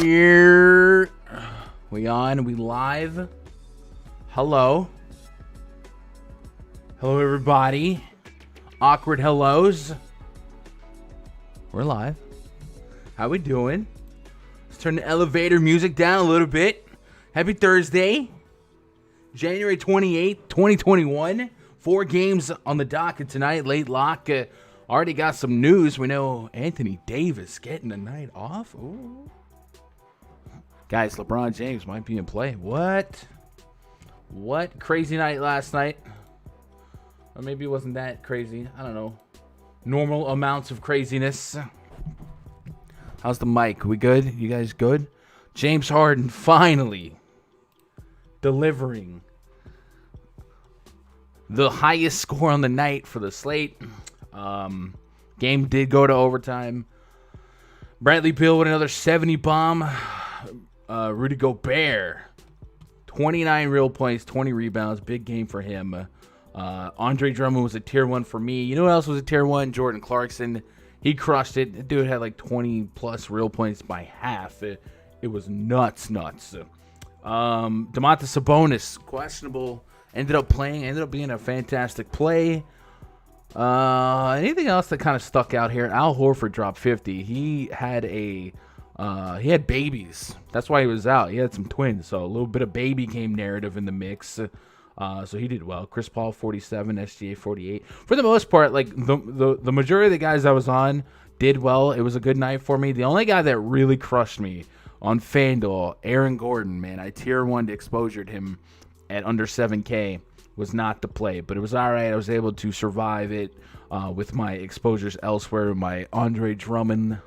Here we on, we live. Hello everybody. Awkward hellos. We're live. How we doing? Let's turn the elevator music down a little bit. Happy Thursday, January 28th, 2021. 4 games on the docket tonight. Late lock. Already got some news. We know Anthony Davis getting a night off. Ooh. Guys, LeBron James might be in play. What? Crazy night last night. Or maybe it wasn't that crazy. I don't know. Normal amounts of craziness. How's the mic? We good? You guys good? James Harden finally delivering the highest score on the night for the slate. Game did go to overtime. Bradley Beal with another 70 bomb. Rudy Gobert, 29 real points, 20 rebounds. Big game for him. Andre Drummond was a tier 1 for me. You know who else was a tier 1? Jordan Clarkson. He crushed it. The dude had like 20 plus real points by half. It was nuts. Domantas Sabonis, questionable. Ended up being a fantastic play. Anything else that kind of stuck out here? Al Horford dropped 50. He had babies. That's why he was out. He had some twins, so a little bit of baby game narrative in the mix. So he did well. Chris Paul 47, SGA 48. For the most part, like the majority of the guys I was on did well. It was a good night for me. The only guy that really crushed me on FanDuel, Aaron Gordon, man, I tier 1 exposured him at under 7K. Was not the play, but it was all right. I was able to survive it with my exposures elsewhere, my Andre Drummond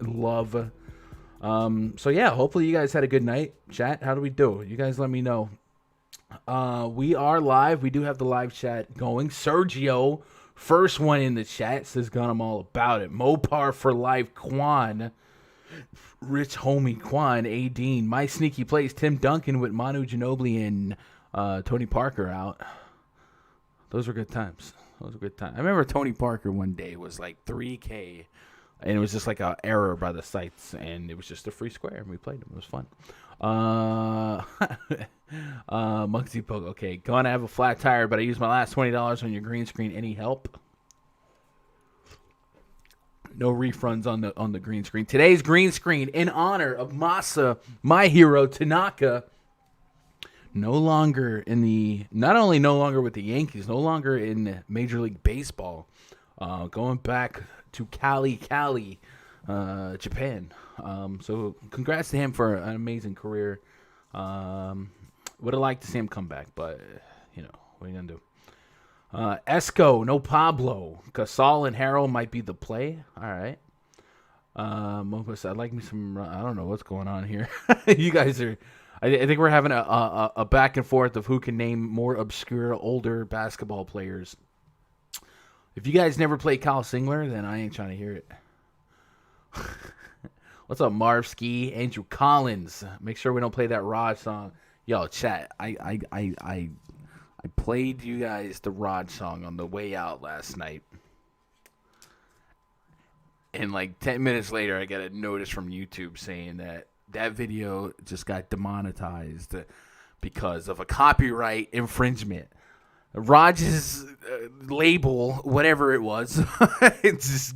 love. So yeah, hopefully you guys had a good night. Chat, how do we do? You guys let me know. We are live. We do have the live chat going. Sergio, first one in the chat, says gun, I'm all about it. Mopar for life. Quan, rich homie Quan, A Dean, my sneaky plays. Tim Duncan with Manu Ginobili and Tony Parker out. Those were good times. I remember Tony Parker one day was like 3K. And it was just like an error by the sites, and it was just a free square, and we played them. It was fun. Muggsy Poke. Okay, gonna have a flat tire, but I used my last $20 on your green screen. Any help? No refunds on the green screen. Today's green screen in honor of Masa, my hero, Tanaka. Not only no longer with the Yankees, no longer in Major League Baseball. Going back to Cali, Japan. So congrats to him for an amazing career. Would have liked to see him come back, but you know, what are you gonna do? Esco, no Pablo. Casal and Harrell might be the play. All right. I'd like me some. I don't know what's going on here. You guys are. I think we're having a back and forth of who can name more obscure older basketball players. If you guys never played Kyle Singler, then I ain't trying to hear it. What's up, Marv Ski? Andrew Collins. Make sure we don't play that Rod song. Yo, chat. I played you guys the Rod song on the way out last night. And like 10 minutes later, I got a notice from YouTube saying that video just got demonetized because of a copyright infringement. Rod's label, whatever it was, it just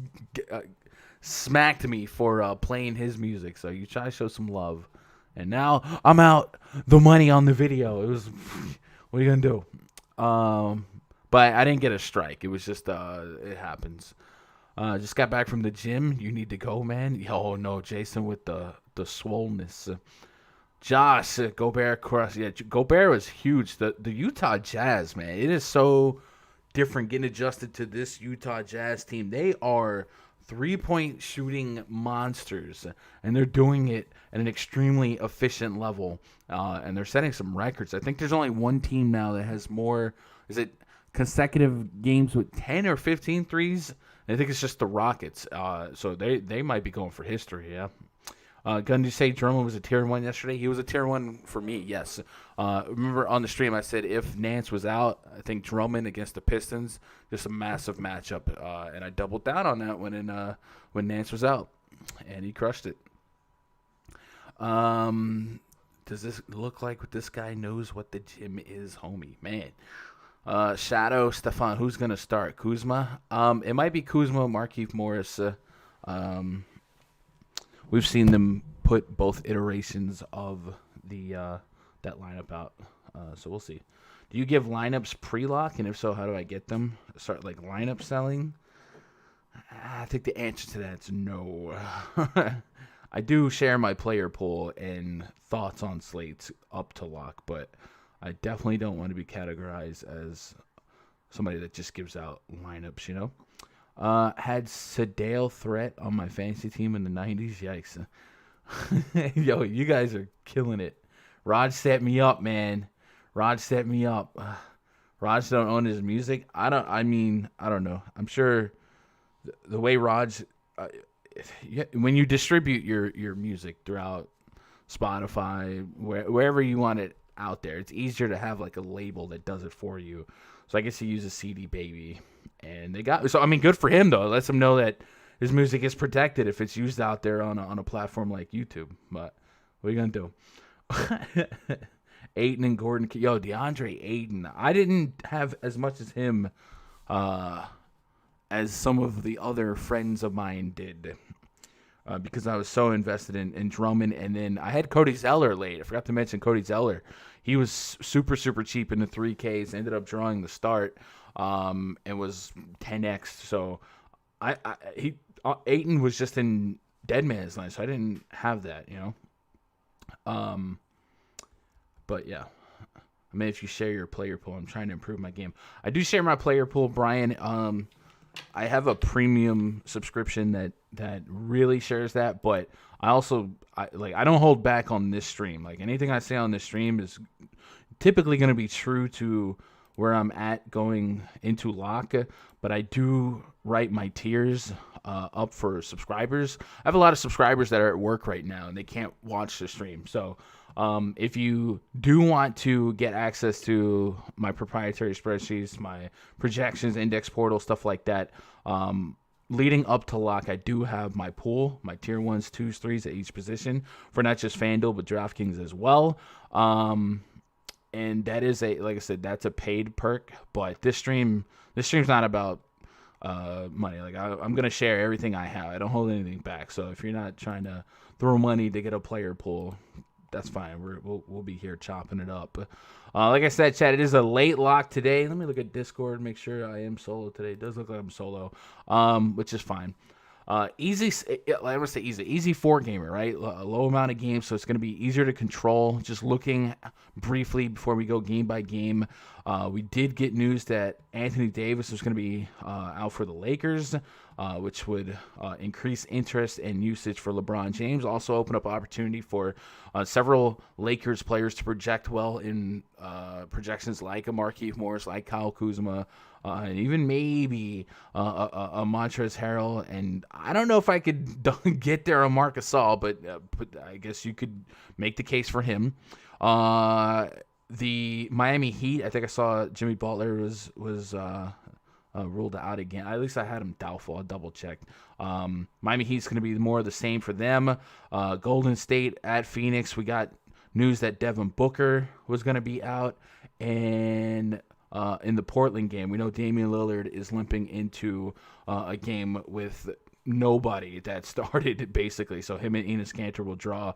smacked me for playing his music. So you try to show some love. And now I'm out the money on the video. It was, what are you going to do? But I didn't get a strike. It was just, it happens. Just got back from the gym. You need to go, man. Oh, no, Jason with the swollenness. Josh, Gobert cross. Yeah, Gobert was huge. The Utah Jazz, man. It is so different getting adjusted to this Utah Jazz team. They are 3-point shooting monsters, and they're doing it at an extremely efficient level. And they're setting some records. I think there's only one team now that has more. Is it consecutive games with 10 or 15 threes? I think it's just the Rockets. So they might be going for history, yeah. Gundy say Drummond was a tier 1 yesterday. He was a tier 1 for me, yes. Remember on the stream I said if Nance was out, I think Drummond against the Pistons, just a massive matchup. And I doubled down on that when Nance was out, and he crushed it. Does this look like this guy knows what the gym is, homie? Man. Shadow, Stefan, who's gonna start? Kuzma. It might be Kuzma, Markieff Morris. We've seen them put both iterations of the that lineup out, so we'll see. Do you give lineups pre-lock, and if so, how do I get them? Start like lineup selling. I think the answer to that is no. I do share my player pool and thoughts on slates up to lock, but I definitely don't want to be categorized as somebody that just gives out lineups, you know? Had Sadale Threat on my fantasy team in the 90s. Yikes. Yo, you guys are killing it. Raj set me up, man. Raj set me up. Raj don't own his music. I don't know. I'm sure the way Raj... when you distribute your music throughout Spotify, wherever you want it out there, it's easier to have like a label that does it for you. So I guess he uses CD Baby, and they got. So I mean, good for him though. It lets him know that his music is protected if it's used out there on a platform like YouTube. But what are you gonna do? Ayton and Gordon, yo, DeAndre Ayton. I didn't have as much as him. As some of the other friends of mine did, because I was so invested in Drummond. And then I had Cody Zeller late. I forgot to mention Cody Zeller. He was super, super cheap in the 3Ks, ended up drawing the start, and was 10X. So Ayton was just in dead man's line, so I didn't have that, you know. But yeah. I mean, if you share your player pool, I'm trying to improve my game. I do share my player pool, Brian. I have a premium subscription that really shares that, but I don't hold back on this stream. Like anything I say on this stream is typically going to be true to where I'm at going into lock, but I do write my tiers up for subscribers. I have a lot of subscribers that are at work right now and they can't watch the stream. So if you do want to get access to my proprietary spreadsheets, my projections, index portal, stuff like that, leading up to lock, I do have my pool, my tier 1s, 2s, 3s at each position for not just FanDuel, but DraftKings as well. And that is like I said, that's a paid perk, but this stream's not about money. Like I'm going to share everything I have. I don't hold anything back. So if you're not trying to throw money to get a player pool, that's fine. We'll be here chopping it up. Like I said, Chad, it is a late lock today. Let me look at Discord and make sure I am solo today. It does look like I'm solo, which is fine. Easy, I would say easy 4-gamer, right? A low amount of games, so it's going to be easier to control. Just looking briefly before we go game by game, we did get news that Anthony Davis was going to be out for the Lakers, which would increase interest and usage for LeBron James. Also open up opportunity for several Lakers players to project well in projections like a Markieff Morris, like Kyle Kuzma, and even maybe a Montrezl Harrell. And I don't know if I could get there on Marc Gasol, but I guess you could make the case for him. The Miami Heat, I think I saw Jimmy Butler was ruled out again. At least I had him doubtful. I'll double check. Miami Heat's going to be more of the same for them. Golden State at Phoenix. We got news that Devin Booker was going to be out. And in the Portland game, we know Damian Lillard is limping into a game with nobody that started, basically. So him and Enes Kanter will draw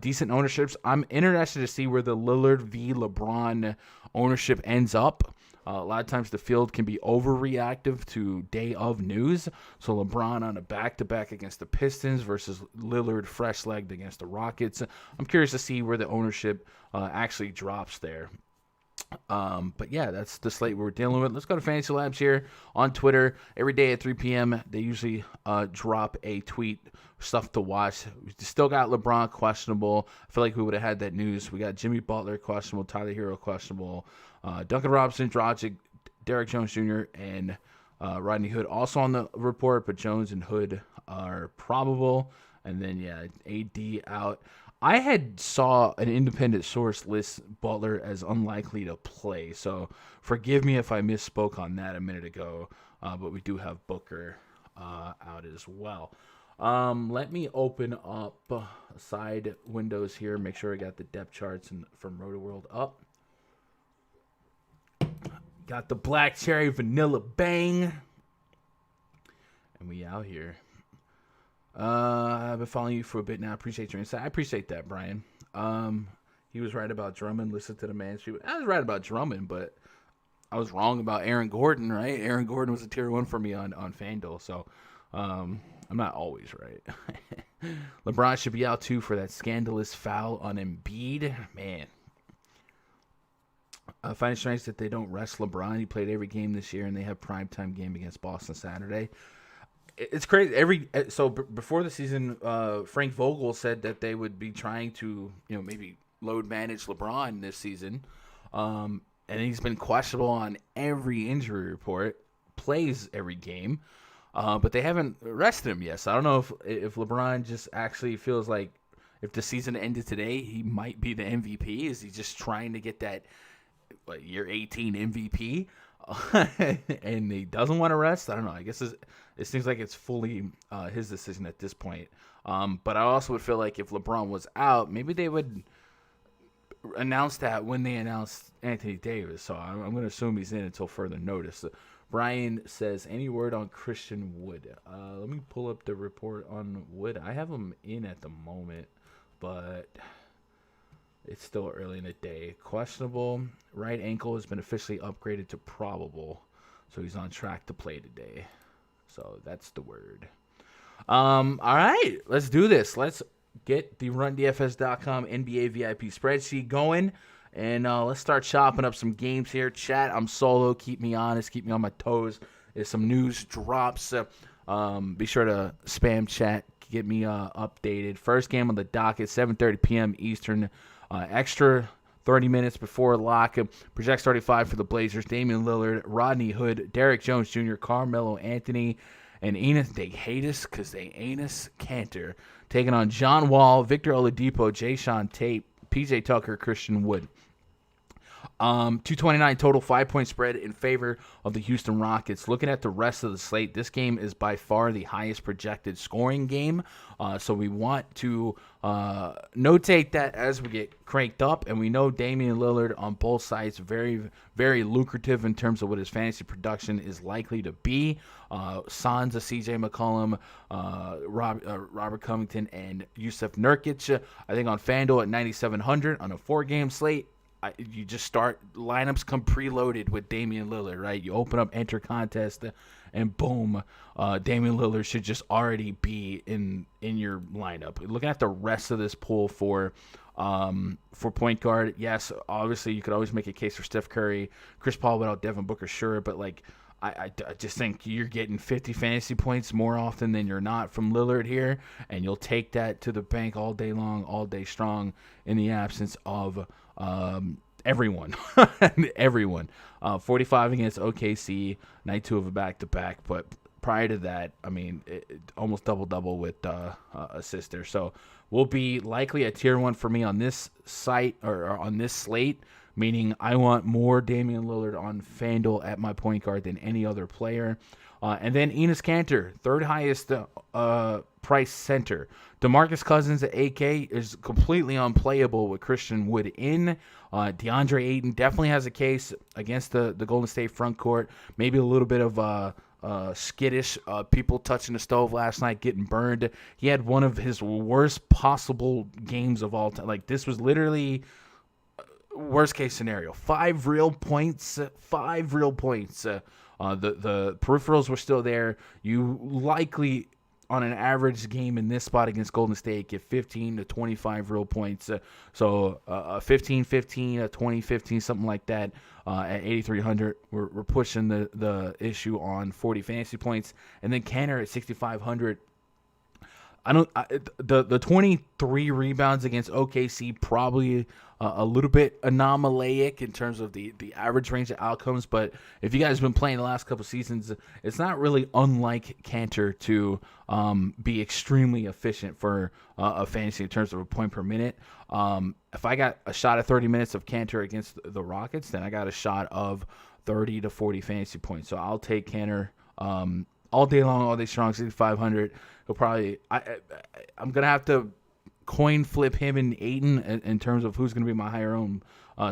decent ownerships. I'm interested to see where the Lillard v. LeBron ownership ends up. A lot of times the field can be overreactive to day of news. So LeBron on a back-to-back against the Pistons versus Lillard fresh-legged against the Rockets. I'm curious to see where the ownership actually drops there. But yeah, that's the slate we're dealing with. Let's go to Fantasy Labs here on Twitter. Every day at 3 p.m., they usually drop a tweet, stuff to watch. We still got LeBron questionable. I feel like we would have had that news. We got Jimmy Butler questionable, Tyler Hero questionable, Duncan Robinson, Dragic, Derek Jones Jr., and Rodney Hood also on the report, but Jones and Hood are probable. And then, yeah, AD out. I had saw an independent source list Butler as unlikely to play, so forgive me if I misspoke on that a minute ago, but we do have Booker out as well. Let me open up side windows here. Make sure I got the depth charts from RotoWorld up. Got the black cherry vanilla bang. And we out here. I've been following you for a bit now. Appreciate your insight. I appreciate that, Brian. He was right about Drummond. Listen to the man. I was right about Drummond, but I was wrong about Aaron Gordon, right? Aaron Gordon was a tier 1 for me on FanDuel, so I'm not always right. LeBron should be out, too, for that scandalous foul on Embiid. Man. I find it strange that they don't rest LeBron. He played every game this year, and they have primetime game against Boston Saturday. It's crazy. Before the season, Frank Vogel said that they would be trying to, maybe load manage LeBron this season. And he's been questionable on every injury report, plays every game, but they haven't rested him yet. So I don't know if LeBron just actually feels like if the season ended today, he might be the MVP. Is he just trying to get that year 18 MVP? And he doesn't want to rest? I don't know. I guess it seems like it's fully his decision at this point. But I also would feel like if LeBron was out, maybe they would announce that when they announced Anthony Davis. So I'm going to assume he's in until further notice. Brian says, any word on Christian Wood? Let me pull up the report on Wood. I have him in at the moment, but it's still early in the day. Questionable. Right ankle has been officially upgraded to probable. So he's on track to play today. So that's the word. All right. Let's do this. Let's get the RunDFS.com NBA VIP spreadsheet going. And let's start chopping up some games here. Chat, I'm solo. Keep me honest. Keep me on my toes. There's some news drops. Be sure to spam chat. Get me updated. First game on the docket, 7:30 p.m. Eastern. Extra 30 minutes before lock. Projects 35 for the Blazers. Damian Lillard, Rodney Hood, Derek Jones Jr., Carmelo Anthony, and Enes. They hate us because they ain't us. Cantor taking on John Wall, Victor Oladipo, Jayshawn Tate, PJ Tucker, Christian Wood. 229 total, 5-point spread in favor of the Houston Rockets. Looking at the rest of the slate, this game is by far the highest projected scoring game. So we want to notate that as we get cranked up. And we know Damian Lillard on both sides, very, very lucrative in terms of what his fantasy production is likely to be. Sansa, CJ McCollum, Robert Covington, and Yusuf Nurkic. I think on FanDuel at 9,700 on a 4-game slate. You just start, lineups come preloaded with Damian Lillard, right? You open up enter contest, and boom, Damian Lillard should just already be in your lineup. Looking at the rest of this pool for point guard, yes, obviously you could always make a case for Steph Curry, Chris Paul without Devin Booker, sure, but I just think you're getting 50 fantasy points more often than you're not from Lillard here, and you'll take that to the bank all day long, all day strong in the absence of everyone. 45 against OKC, night 2 of a back-to-back, but prior to that, I mean, almost double-double with assist there. So will be likely a tier 1 for me on this site or on this slate, meaning I want more Damian Lillard on FanDuel at my point guard than any other player. And then Enes Kanter, third highest price center. DeMarcus Cousins at 8K is completely unplayable with Christian Wood in. DeAndre Ayton definitely has a case against the Golden State front court. Maybe a little bit of skittish. People touching the stove last night, getting burned. He had one of his worst possible games of all time. Like, this was literally worst case scenario. 5 real points. The peripherals were still there. You likely, on an average game in this spot against Golden State, get 15 to 25 real points. So a 15-15, a 20-15, something like that at 8,300. We're pushing the issue on 40 fantasy points. And then Kanter at 6,500. The 23 rebounds against OKC probably a little bit anomalaic in terms of the average range of outcomes, but if you guys have been playing the last couple seasons, it's not really unlike Kanter to be extremely efficient for a fantasy in terms of a point per minute. If I got a shot at 30 minutes of Kanter against the Rockets, then I got a shot of 30 to 40 fantasy points. So I'll take Kanter all day long, all day strong, 6,500. He'll probably I'm gonna have to coin flip him and Ayton in terms of who's gonna be my higher owned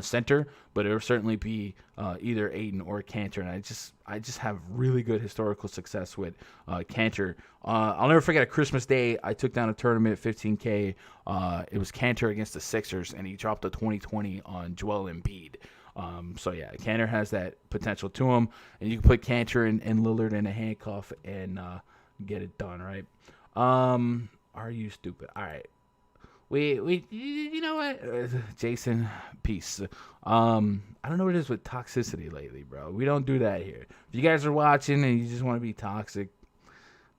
center, but it'll certainly be either Ayton or Cantor, and I just have really good historical success with Cantor. I'll never forget a Christmas Day. I took down a tournament at 15K. It was Cantor against the Sixers, and he dropped a 20-20 on Joel Embiid. So yeah, Cantor has that potential to him, and you can put Cantor and Lillard in a handcuff and get it done, right? Are you stupid? All right. We you know what, Jason, peace. I don't know what it is with toxicity lately, bro. We don't do that here. If you guys are watching and you just want to be toxic,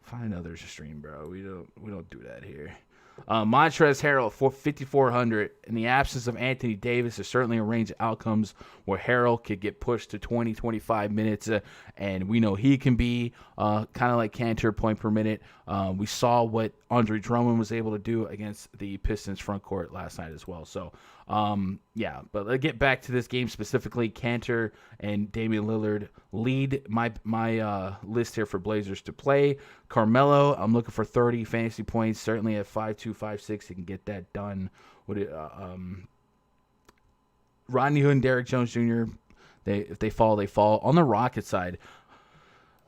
find another stream, bro. We don't do that here. Montrezl Harrell, 5,400. In the absence of Anthony Davis, there's certainly a range of outcomes where Harrell could get pushed to 20, 25 minutes, and we know he can be kind of like Cantor, point per minute. We saw what Andre Drummond was able to do against the Pistons front court last night as well. So, yeah, but let's get back to this game specifically. Cantor and Damian Lillard lead my list here for Blazers to play. Carmelo, I'm looking for 30 fantasy points. Certainly at 5'2", 5'6", he can get that done. Rodney Hood and Derrick Jones Jr., if they fall, they fall. On the Rocket side,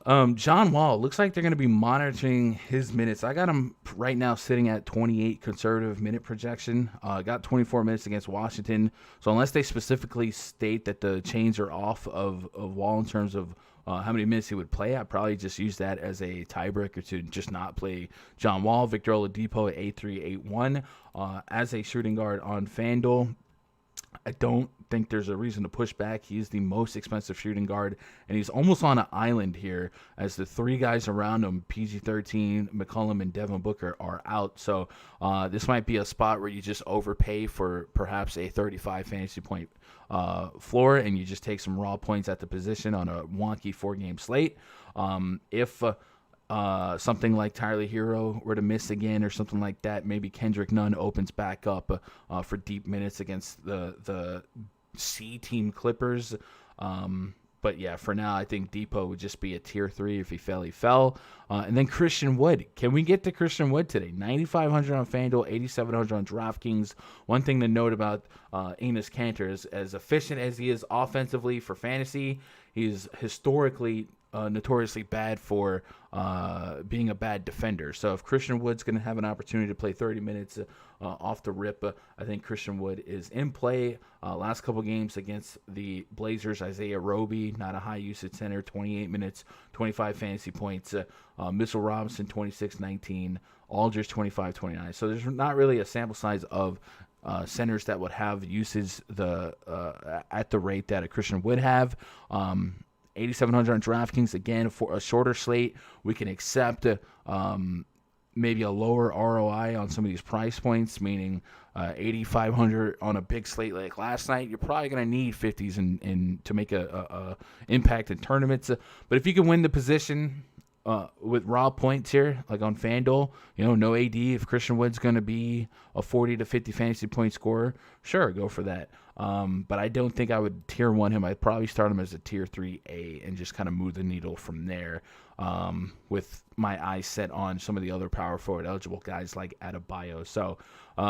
John Wall, looks like they're going to be monitoring his minutes. I got him right now sitting at 28 conservative minute projection. Got 24 minutes against Washington. So unless they specifically state that the chains are off of Wall in terms of how many minutes he would play, I'd probably just use that as a tiebreaker to just not play John Wall. Victor Oladipo at 8'3", 8'1", as a shooting guard on FanDuel. I don't think there's a reason to push back. He's the most expensive shooting guard, and he's almost on an island here as the three guys around him, PG-13, McCollum, and Devin Booker, are out. So this might be a spot where you just overpay for perhaps a 35 fantasy point floor, and you just take some raw points at the position on a wonky 4-game slate. If something like Tyler Hero were to miss again or something like that, maybe Kendrick Nunn opens back up for deep minutes against the C team Clippers. But yeah, for now, I think Depot would just be a tier 3. If he fell. And then Christian Wood. Can we get to Christian Wood today? 9,500 on FanDuel, 8,700 on DraftKings. One thing to note about Enes Kanter is, as efficient as he is offensively for fantasy, he's historically notoriously bad for being a bad defender. So if Christian Wood's going to have an opportunity to play 30 minutes off the rip, I think Christian Wood is in play. Last couple games against the Blazers, Isaiah Roby, not a high usage center, 28 minutes, 25 fantasy points. Mitchell Robinson, 26-19. Aldridge, 25-29. So there's not really a sample size of centers that would have usage at the rate that a Christian would have. 8,700 on DraftKings. Again, for a shorter slate, we can accept maybe a lower ROI on some of these price points, meaning 8,500 on a big slate like last night. You're probably going to need 50s to make a impact in tournaments. But if you can win the position with raw points here, like on FanDuel, no AD. If Christian Wood's going to be a 40 to 50 fantasy point scorer, sure, go for that. But I don't think I would tier 1 him. I'd probably start him as a tier 3A and just kind of move the needle from there, with my eyes set on some of the other power forward eligible guys like Adebayo. So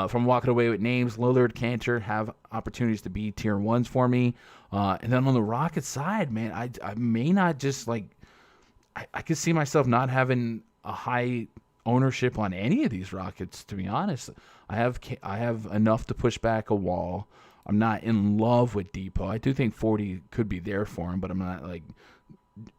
from walking away with names, Lillard, Cantor have opportunities to be tier 1s for me. And then on the Rockets side, man, I may not just I could see myself not having a high ownership on any of these Rockets, to be honest. I have enough to push back a Wall. I'm not in love with Depot. I do think 40 could be there for him, but I'm not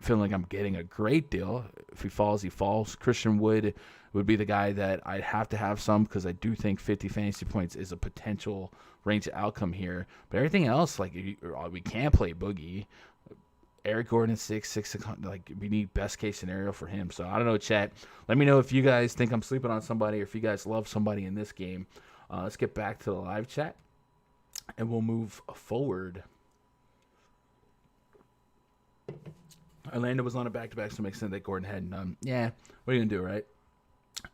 feeling like I'm getting a great deal. If he falls, he falls. Christian Wood would be the guy that I'd have to have some, because I do think 50 fantasy points is a potential range of outcome here. But everything else, we can't play Boogie. Eric Gordon, 6'6", we need best case scenario for him. So I don't know, chat. Let me know if you guys think I'm sleeping on somebody, or if you guys love somebody in this game. Let's get back to the live chat, and we'll move forward. Orlando was on a back-to-back, so it makes sense that Gordon had none. Yeah, what are you going to do, right?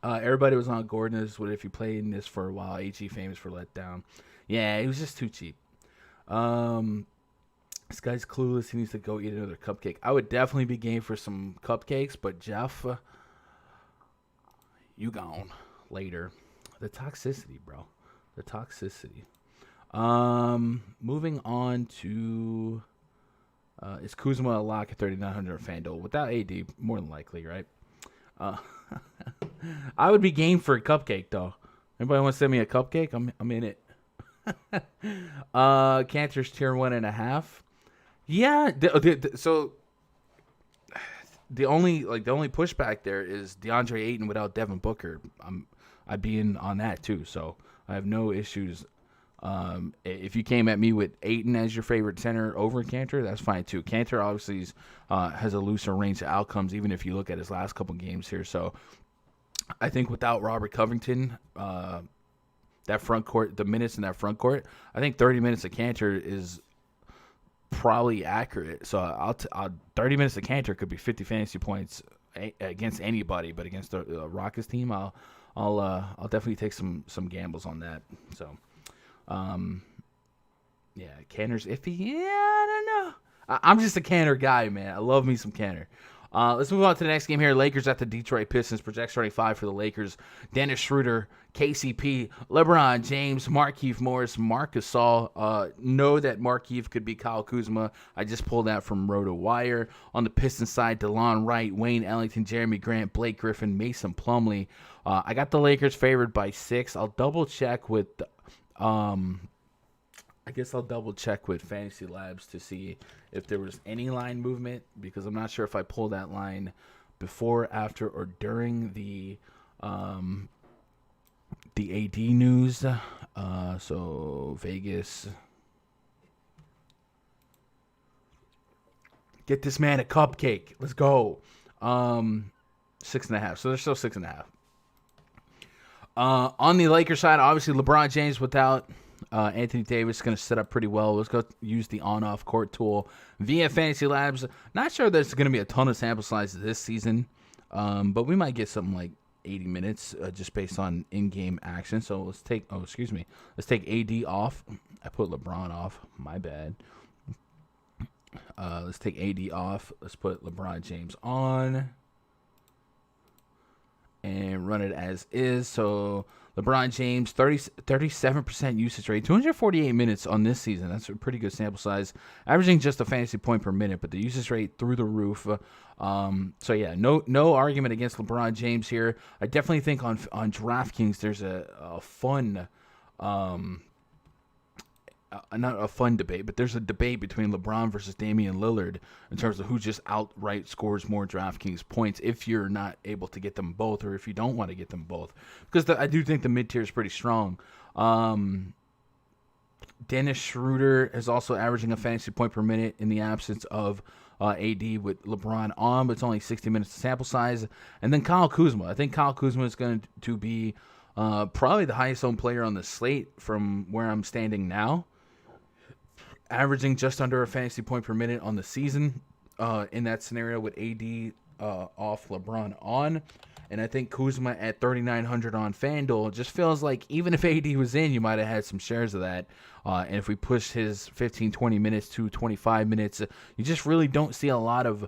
Everybody was on Gordon. What if you played in this for a while? HE famous for letdown. Yeah, he was just too cheap. This guy's clueless. He needs to go eat another cupcake. I would definitely be game for some cupcakes, but Jeff, you gone later. The toxicity, bro. The toxicity. Moving on to is Kuzma a lock at 3,900 FanDuel without AD? More than likely, right? Uh, I would be game for a cupcake though. Anybody want to send me a cupcake? I'm in it. Cantor's tier 1.5. Yeah. So the only pushback there is DeAndre Ayton without Devin Booker. I'd be in on that too. So I have no issues. If you came at me with Ayton as your favorite center over Cantor, that's fine too. Cantor obviously has a looser range of outcomes, even if you look at his last couple games here. So I think without Robert Covington, that front court, the minutes in that front court, I think 30 minutes of Cantor is probably accurate. So I'll 30 minutes of Cantor could be 50 fantasy points against anybody, but against the Rockets team, I'll definitely take some gambles on that. So. Yeah, Cantor's iffy. Yeah, I don't know. I'm just a Cantor guy, man. I love me some Cantor. Let's move on to the next game here. Lakers at the Detroit Pistons. Project starting 5 for the Lakers. Dennis Schroeder, KCP, LeBron James, Markieff Morris, Marc Gasol. Know that Markieff could be Kyle Kuzma. I just pulled that from RotoWire. On the Pistons side, DeLon Wright, Wayne Ellington, Jeremy Grant, Blake Griffin, Mason Plumlee. I got the Lakers favored by 6. I'll double check with I guess I'll double check with Fantasy Labs to see if there was any line movement, because I'm not sure if I pulled that line before, after, or during the AD news. So Vegas, get this man a cupcake. Let's go. 6.5. So they're still 6.5. On the Lakers side, obviously LeBron James without Anthony Davis is going to set up pretty well. Let's go use the on-off court tool via Fantasy Labs. Not sure there's going to be a ton of sample size this season, but we might get something like 80 minutes just based on in-game action. So let's take AD off. I put LeBron off. My bad. Let's take AD off. Let's put LeBron James on and run it as is. So LeBron James, 37% usage rate, 248 minutes on this season. That's a pretty good sample size, averaging just a fantasy point per minute, but the usage rate through the roof. So yeah, no argument against LeBron James here. I definitely think on DraftKings there's a fun, not a fun debate, but there's a debate between LeBron versus Damian Lillard in terms of who just outright scores more DraftKings points if you're not able to get them both, or if you don't want to get them both. Because I do think the mid-tier is pretty strong. Dennis Schroeder is also averaging a fantasy point per minute in the absence of AD with LeBron on, but it's only 60 minutes of sample size. And then Kyle Kuzma. I think Kyle Kuzma is going to be probably the highest owned player on the slate from where I'm standing now, averaging just under a fantasy point per minute on the season in that scenario with AD off, LeBron on. And I think Kuzma at 3,900 on FanDuel just feels like even if AD was in, you might have had some shares of that. And if we push his 15, 20 minutes to 25 minutes, you just really don't see a lot of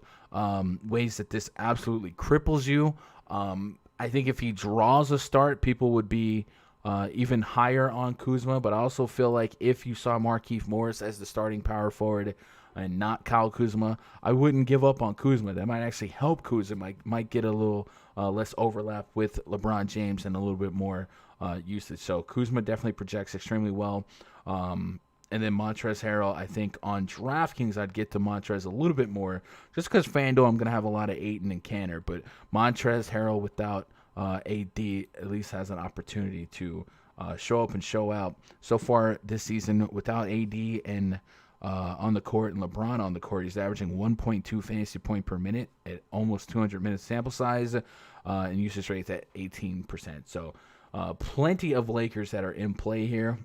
ways that this absolutely cripples you. I think if he draws a start, people would be even higher on Kuzma, but I also feel like if you saw Markieff Morris as the starting power forward and not Kyle Kuzma, I wouldn't give up on Kuzma. That might actually help Kuzma. Might get a little less overlap with LeBron James and a little bit more usage. So Kuzma definitely projects extremely well. And then Montrezl Harrell, I think on DraftKings, I'd get to Montrezl a little bit more. Just because FanDuel, I'm going to have a lot of Ayton and Cantor. But Montrezl Harrell without AD at least has an opportunity to show up and show out. So far this season, without AD and on the court and LeBron on the court, he's averaging 1.2 fantasy point per minute at almost 200 minutes sample size, and usage rates at 18%. So plenty of Lakers that are in play here.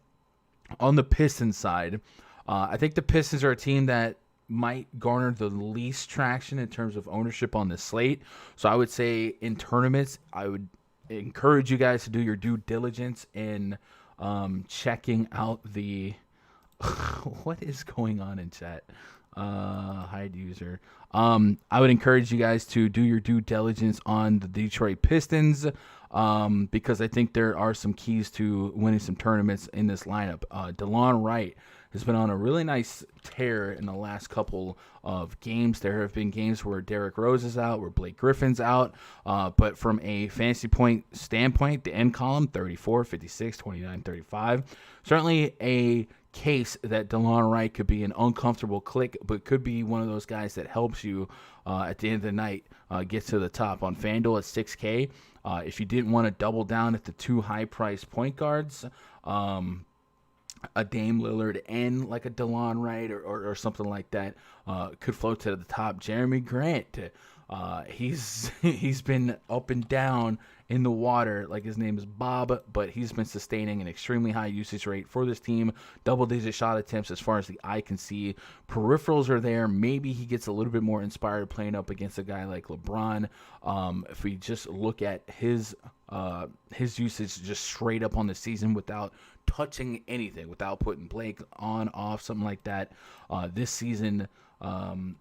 On the Pistons side, I think the Pistons are a team that might garner the least traction in terms of ownership on the slate. So I would say in tournaments, I would encourage you guys to do your due diligence in checking out the what is going on in chat. Hide user. I would encourage you guys to do your due diligence on the Detroit Pistons, because I think there are some keys to winning some tournaments in this lineup. DeLon Wright has been on a really nice tear in the last couple of games. There have been games where Derrick Rose is out, where Blake Griffin's out, but from a fantasy point standpoint, the end column, 34, 56, 29, 35. Certainly a case that DeLon Wright could be an uncomfortable click, but could be one of those guys that helps you at the end of the night get to the top. On FanDuel at 6K, if you didn't want to double down at the two high-priced point guards, a Dame Lillard and like a DeLon Wright or something like that could float to the top. Jeremy Grant, he's been up and down in the water, like his name is Bob, but he's been sustaining an extremely high usage rate for this team. Double-digit shot attempts as far as the eye can see. Peripherals are there. Maybe he gets a little bit more inspired playing up against a guy like LeBron. If we just look at his usage just straight up on the season without touching anything, without putting Blake on, off, something like that, this season,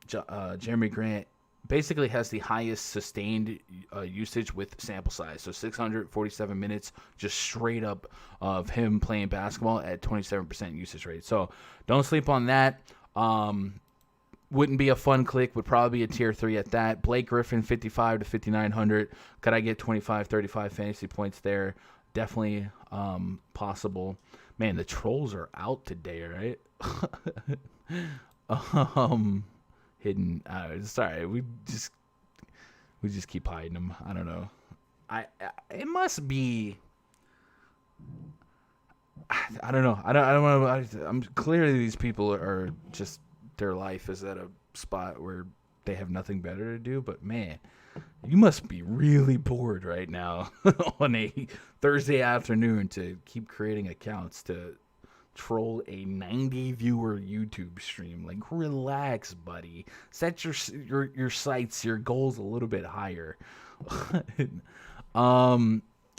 Jeremy Grant basically has the highest sustained usage with sample size. So 647 minutes just straight up of him playing basketball at 27% usage rate. So don't sleep on that. Wouldn't be a fun click. Would probably be a tier 3 at that. Blake Griffin, 55 to 5,900. Could I get 25, 35 fantasy points there? Definitely possible. Man, the trolls are out today, right? Hidden. Sorry, we just keep hiding them. I don't know. It must be. I don't know. I don't know. I'm clearly these people are just, their life is at a spot where they have nothing better to do. But man, you must be really bored right now on a Thursday afternoon to keep creating accounts to troll a 90 viewer YouTube stream. Like, relax, buddy. Set your sights, your goals a little bit higher.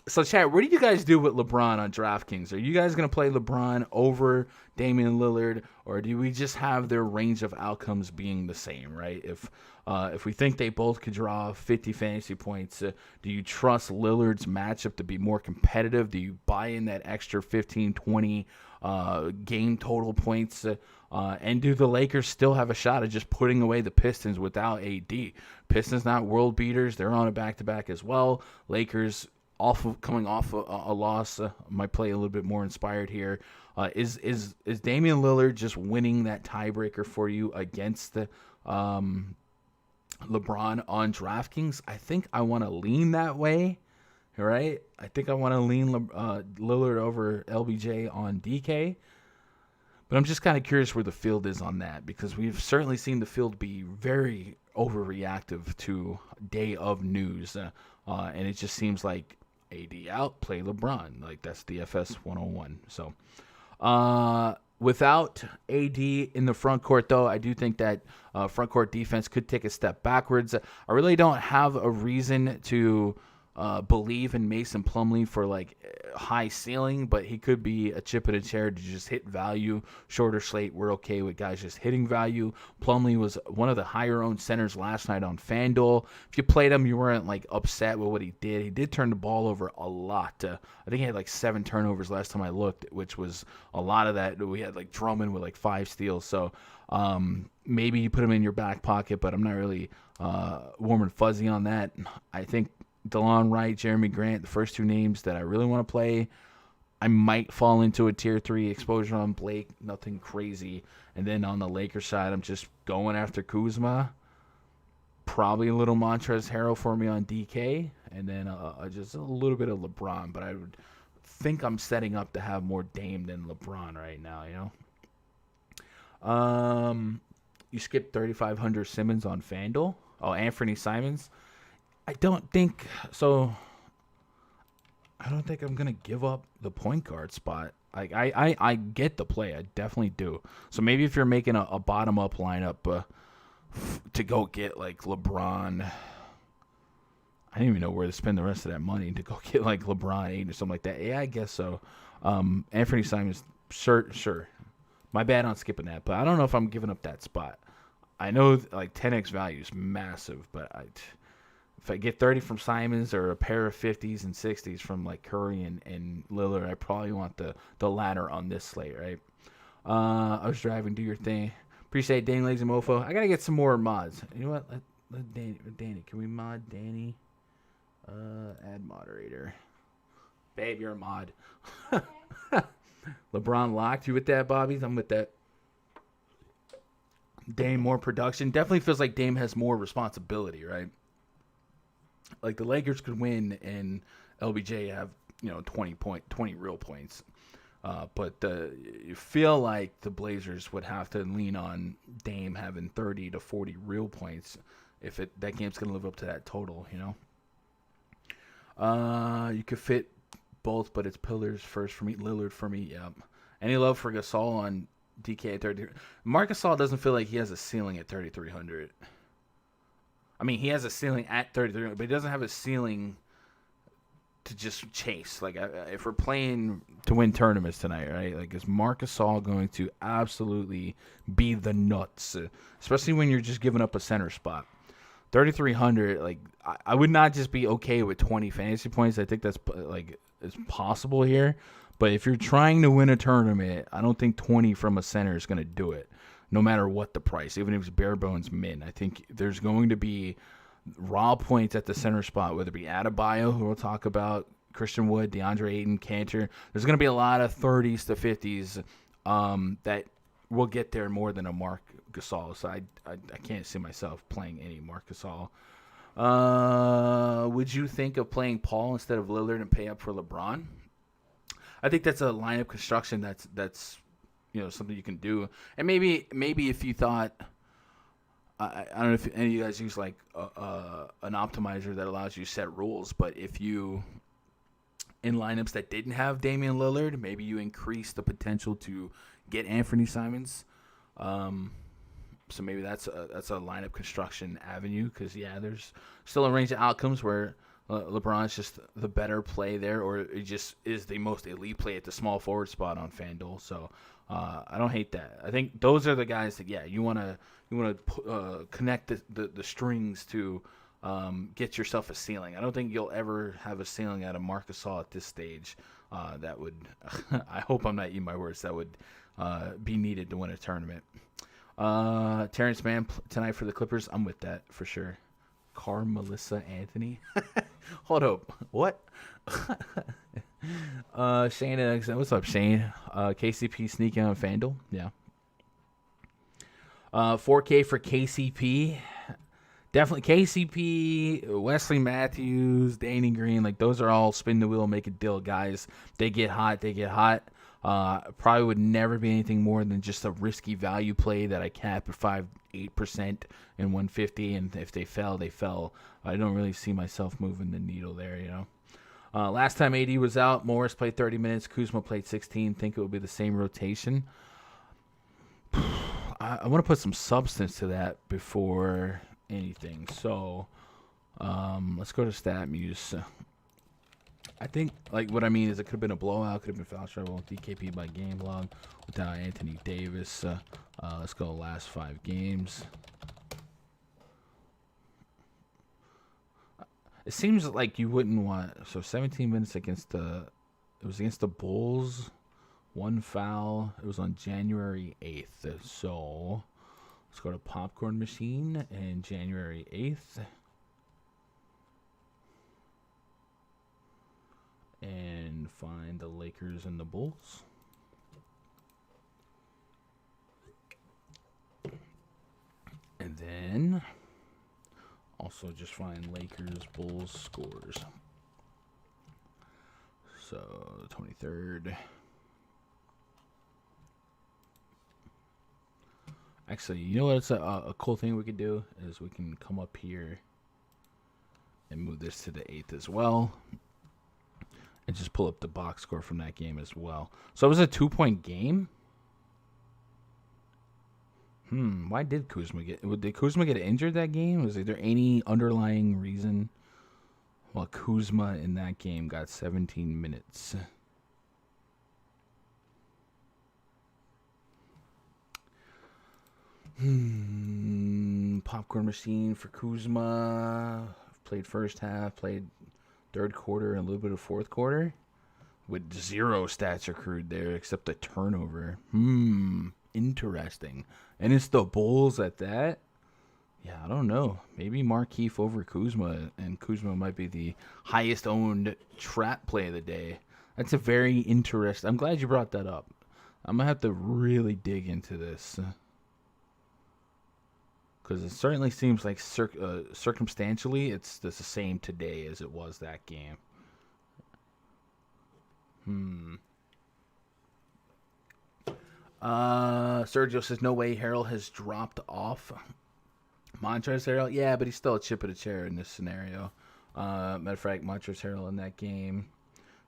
So chat, what do you guys do with LeBron on DraftKings? Are you guys going to play LeBron over Damian Lillard, or do we just have their range of outcomes being the same, right? If we think they both could draw 50 fantasy points, do you trust Lillard's matchup to be more competitive? Do you buy in that extra 15, 20 game total points? And do the Lakers still have a shot at just putting away the Pistons without AD? Pistons not world beaters. They're on a back-to-back as well. Lakers coming off a loss, might play a little bit more inspired here. Is Damian Lillard just winning that tiebreaker for you against the LeBron on DraftKings? I think I want to lean that way, right? I think I want to lean Lillard over LBJ on DK. But I'm just kind of curious where the field is on that, because we've certainly seen the field be very overreactive to day of news. And it just seems like AD out, play LeBron. Like, that's DFS 101. So without AD in the front court, though, I do think that front court defense could take a step backwards. I really don't have a reason to believe in Mason Plumlee for like high ceiling, but he could be a chip in a chair to just hit value. Shorter slate, we're okay with guys just hitting value. Plumlee was one of the higher owned centers last night on FanDuel. If you played him, you weren't like upset with what he did. He did turn the ball over a lot. I think he had like 7 turnovers last time I looked, which was a lot of that. We had like Drummond with like 5 steals. So maybe you put him in your back pocket, but I'm not really warm and fuzzy on that. I think DeLon Wright, Jeremy Grant, the first 2 names that I really want to play. I might fall into a tier 3 exposure on Blake, nothing crazy. And then on the Lakers side, I'm just going after Kuzma. Probably a little Montrezl Harrell for me on DK. And then just a little bit of LeBron. But I would think I'm setting up to have more Dame than LeBron right now, you know? You skipped 3,500 Simmons on FanDuel. Oh, Anthony Simons. I don't think so. I don't think I'm gonna give up the point guard spot. Like I get the play. I definitely do. So maybe if you're making a bottom up lineup to go get like LeBron, I don't even know where to spend the rest of that money to go get like LeBron 8 or something like that. Yeah, I guess so. Anthony Simons, sure. My bad on skipping that, but I don't know if I'm giving up that spot. I know like 10x value is massive, but if I get 30 from Simons or a pair of 50s and 60s from like Curry and Lillard, I probably want the latter on this slate, right? I was driving. Do your thing. Appreciate Danny Lazy Mofo. I gotta get some more mods. You know what? Let Danny. Can we mod Danny? Add moderator. Babe, you're a mod. LeBron locked. You with that, Bobby? I'm with that. Dame more production. Definitely feels like Dame has more responsibility, right? Like the Lakers could win and LBJ have 20 real points. But you feel like the Blazers would have to lean on Dame having 30 to 40 real points if that game's going to live up to that total, You could fit both, but it's pillars first for me. Lillard for me, yep. Any love for Gasol on DK at 30? Marc Gasol doesn't feel like he has a ceiling at 3,300. I mean, he has a ceiling at 3,300, but he doesn't have a ceiling to just chase. Like, if we're playing to win tournaments tonight, right? Like, is Marc Gasol going to absolutely be the nuts? Especially when you're just giving up a center spot. 3,300, like, I would not just be okay with 20 fantasy points. I think that's, like, it's possible here. But if you're trying to win a tournament, I don't think 20 from a center is going to do it, no matter what the price, even if it's bare bones min. I think there's going to be raw points at the center spot, whether it be Adebayo, who we'll talk about, Christian Wood, DeAndre Ayton, Cantor. There's going to be a lot of 30s to 50s that will get there more than a Marc Gasol. So I can't see myself playing any Marc Gasol. Would you think of playing Paul instead of Lillard and pay up for LeBron? I think that's a lineup construction that's something you can do. And maybe if you thought, I don't know if any of you guys use like an optimizer that allows you to set rules, but if you in lineups that didn't have Damian Lillard, maybe you increase the potential to get Anthony Simons. So maybe that's a lineup construction avenue because there's still a range of outcomes where LeBron's just the better play there, or it just is the most elite play at the small forward spot on FanDuel. So I don't hate that. I think those are the guys that you want to connect the strings to get yourself a ceiling. I don't think you'll ever have a ceiling out of Marc Gasol at this stage. That would I hope I'm not eating my words. That would be needed to win a tournament. Terrence Mann tonight for the Clippers. I'm with that for sure. Melissa Anthony. Hold up. What? Shane X. What's up, Shane? KCP sneaking on FanDuel. Yeah. 4K for KCP. Definitely KCP, Wesley Matthews, Danny Green. Like, those are all spin the wheel, make a deal guys. They get hot. Probably would never be anything more than just a risky value play that I cap at 8% and 150, and if they fell, they fell. I don't really see myself moving the needle there, Last time AD was out, Morris played 30 minutes, Kuzma played 16. Think it would be the same rotation. I want to put some substance to that before anything. So let's go to StatMuse. I think, like, what I mean is it could have been a blowout, could have been foul trouble, DKP by game log without Anthony Davis. Let's go last 5 games. It seems like you wouldn't want, so 17 minutes against it was against the Bulls, 1 foul. It was on January 8th. So let's go to Popcorn Machine and January 8th. And find the Lakers and the Bulls. And then also just find Lakers Bulls scores. So 23rd. Actually, you know what? It's a cool thing we could do is we can come up here and move this to the 8th as well. And just pull up the box score from that game as well. So it was a 2-point game? Why did Kuzma get injured that game? Was there any underlying reason why Kuzma in that game got 17 minutes? Popcorn machine for Kuzma. Played first half, played third quarter, and a little bit of fourth quarter. With 0 stats accrued there except a turnover. Interesting. And it's the Bulls at that? Yeah, I don't know. Maybe Markieff over Kuzma, and Kuzma might be the highest owned trap play of the day. That's a very interesting. I'm glad you brought that up. I'm going to have to really dig into this. Because it certainly seems like circumstantially it's the same today as it was that game. Sergio says, no way Harrell has dropped off. Montrezl Harrell? Yeah, but he's still a chip at a chair in this scenario. Matter of fact, Montrezl Harrell in that game,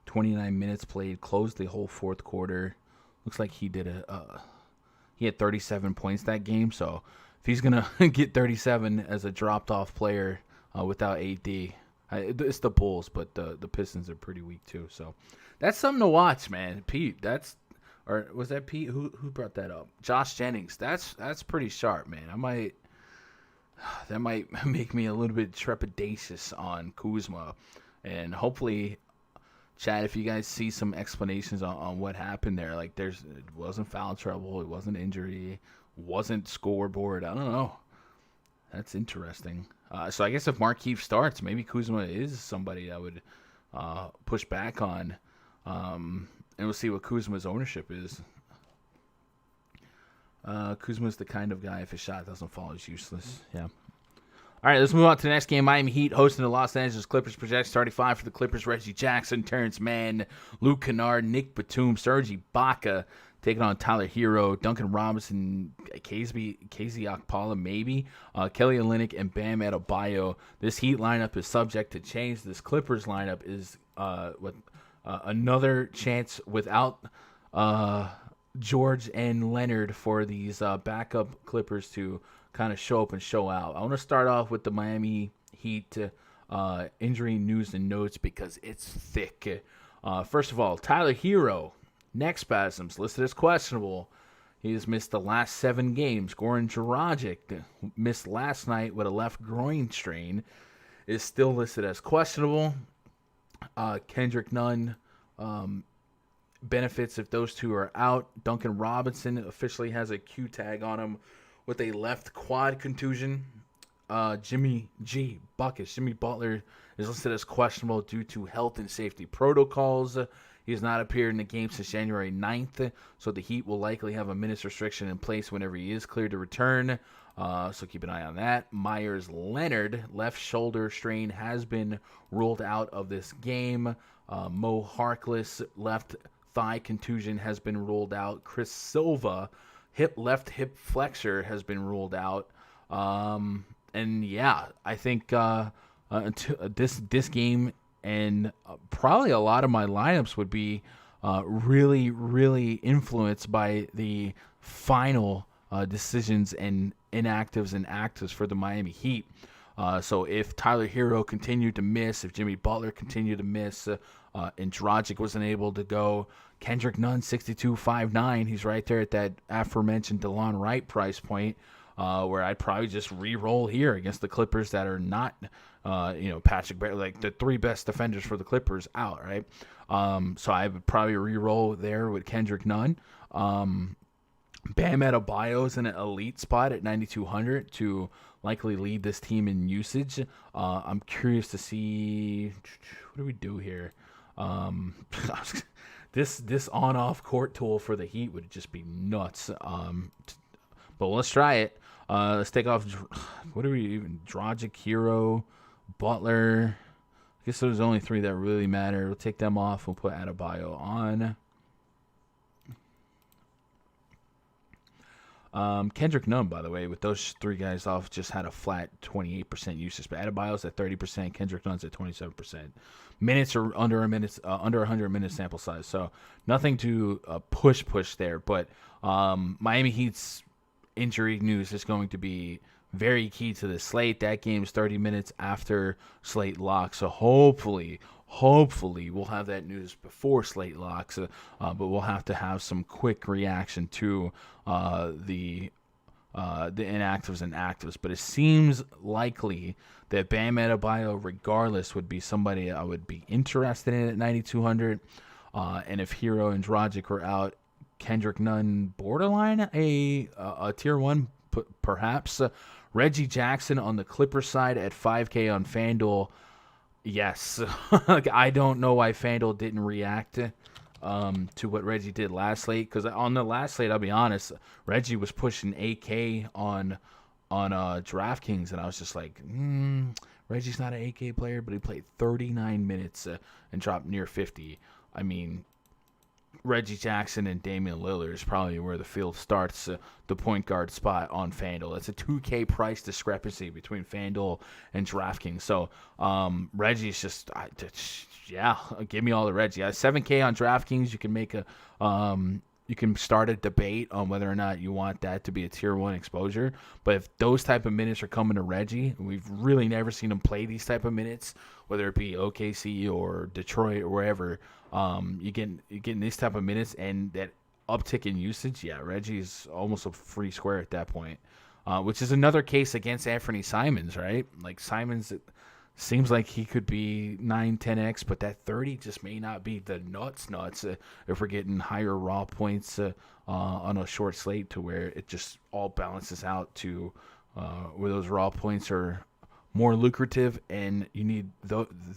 29 minutes played, closed the whole fourth quarter. Looks like he did he had 37 points that game, so if he's going to get 37 as a dropped-off player without AD, it's the Bulls, but the Pistons are pretty weak too, so that's something to watch, man. Pete, or was that Pete? Who brought that up? Josh Jennings. That's pretty sharp, man. That might make me a little bit trepidatious on Kuzma, and hopefully, Chad, if you guys see some explanations on what happened there, like it wasn't foul trouble, it wasn't injury, wasn't scoreboard. I don't know. That's interesting. So I guess if Markieff starts, maybe Kuzma is somebody I would push back on. And we'll see what Kuzma's ownership is. Kuzma's the kind of guy, if his shot doesn't fall, is useless. Yeah. All right, let's move on to the next game. Miami Heat hosting the Los Angeles Clippers. Projects 35 for the Clippers. Reggie Jackson, Terrence Mann, Luke Kennard, Nick Batum, Serge Ibaka taking on Tyler Hero, Duncan Robinson, KZ Okpala, maybe, Kelly Olynyk, and Bam Adebayo. This Heat lineup is subject to change. This Clippers lineup is with another chance without George and Leonard for these backup Clippers to kind of show up and show out. I want to start off with the Miami Heat injury news and notes because it's thick. First of all, Tyler Hero, neck spasms, listed as questionable. He has missed the last 7 games. Goran Dragic missed last night with a left groin strain, is still listed as questionable. Kendrick Nunn benefits if those two are out. Duncan Robinson officially has a Q tag on him with a left quad contusion. Jimmy Butler is listed as questionable due to health and safety protocols. He has not appeared in the game since January 9th, so the Heat will likely have a minutes restriction in place whenever he is cleared to return. So keep an eye on that. Myers Leonard, left shoulder strain, has been ruled out of this game. Mo Harkless, left thigh contusion, has been ruled out. Chris Silva, left hip flexor, has been ruled out. And yeah, I think this game and probably a lot of my lineups would be really, really influenced by the final decisions and inactives and actives for the Miami Heat. So if Tyler Hero continued to miss, if Jimmy Butler continued to miss, and Dragic wasn't able to go, Kendrick Nunn, 62.59, he's right there at that aforementioned DeLon Wright price point, where I'd probably just re-roll here against the Clippers that are not, Patrick Beverley, like the 3 best defenders for the Clippers out, right? So I would probably re-roll there with Kendrick Nunn. Bam Adebayo is in an elite spot at 9,200 to likely lead this team in usage. I'm curious to see, what do we do here? This on-off court tool for the Heat would just be nuts. But let's try it. Let's take off, what do we even, Dragic, Hero, Butler. I guess there's only 3 that really matter. We'll take them off. We'll put Adebayo on. Kendrick Nunn, by the way, with those 3 guys off, just had a flat 28% usage. But Adebayo's at 30%. Kendrick Nunn's at 27%. Minutes are under 100 minute sample size, so nothing to push there. But Miami Heat's injury news is going to be very key to the slate. That game's 30 minutes after slate locks, so hopefully we'll have that news before slate locks, but we'll have to have some quick reaction to the the inactives and actives, but it seems likely that Bam Adebayo, regardless, would be somebody I would be interested in at 9,200. And if Hero and Dragic were out, Kendrick Nunn borderline a tier 1, perhaps. Reggie Jackson on the Clippers side at 5K on FanDuel. Yes. I don't know why FanDuel didn't react to what Reggie did last slate, because on the last slate, I'll be honest, Reggie was pushing 8K on DraftKings, and I was just like, Reggie's not an 8K player, but he played 39 minutes and dropped near 50. I mean, Reggie Jackson and Damian Lillard is probably where the field starts, the point guard spot on FanDuel. It's a 2K price discrepancy between FanDuel and DraftKings. So Reggie's just, give me all the Reggie. 7K on DraftKings, you can make you can start a debate on whether or not you want that to be a tier 1 exposure. But if those type of minutes are coming to Reggie, we've really never seen him play these type of minutes, whether it be OKC or Detroit or wherever. You getting these type of minutes and that uptick in usage. Yeah, Reggie's almost a free square at that point, which is another case against Anthony Simons, right? Like Simons, it seems like he could be 9-10x, but that 30 just may not be the nuts if we're getting higher raw points on a short slate, to where it just all balances out to where those raw points are more lucrative, and you need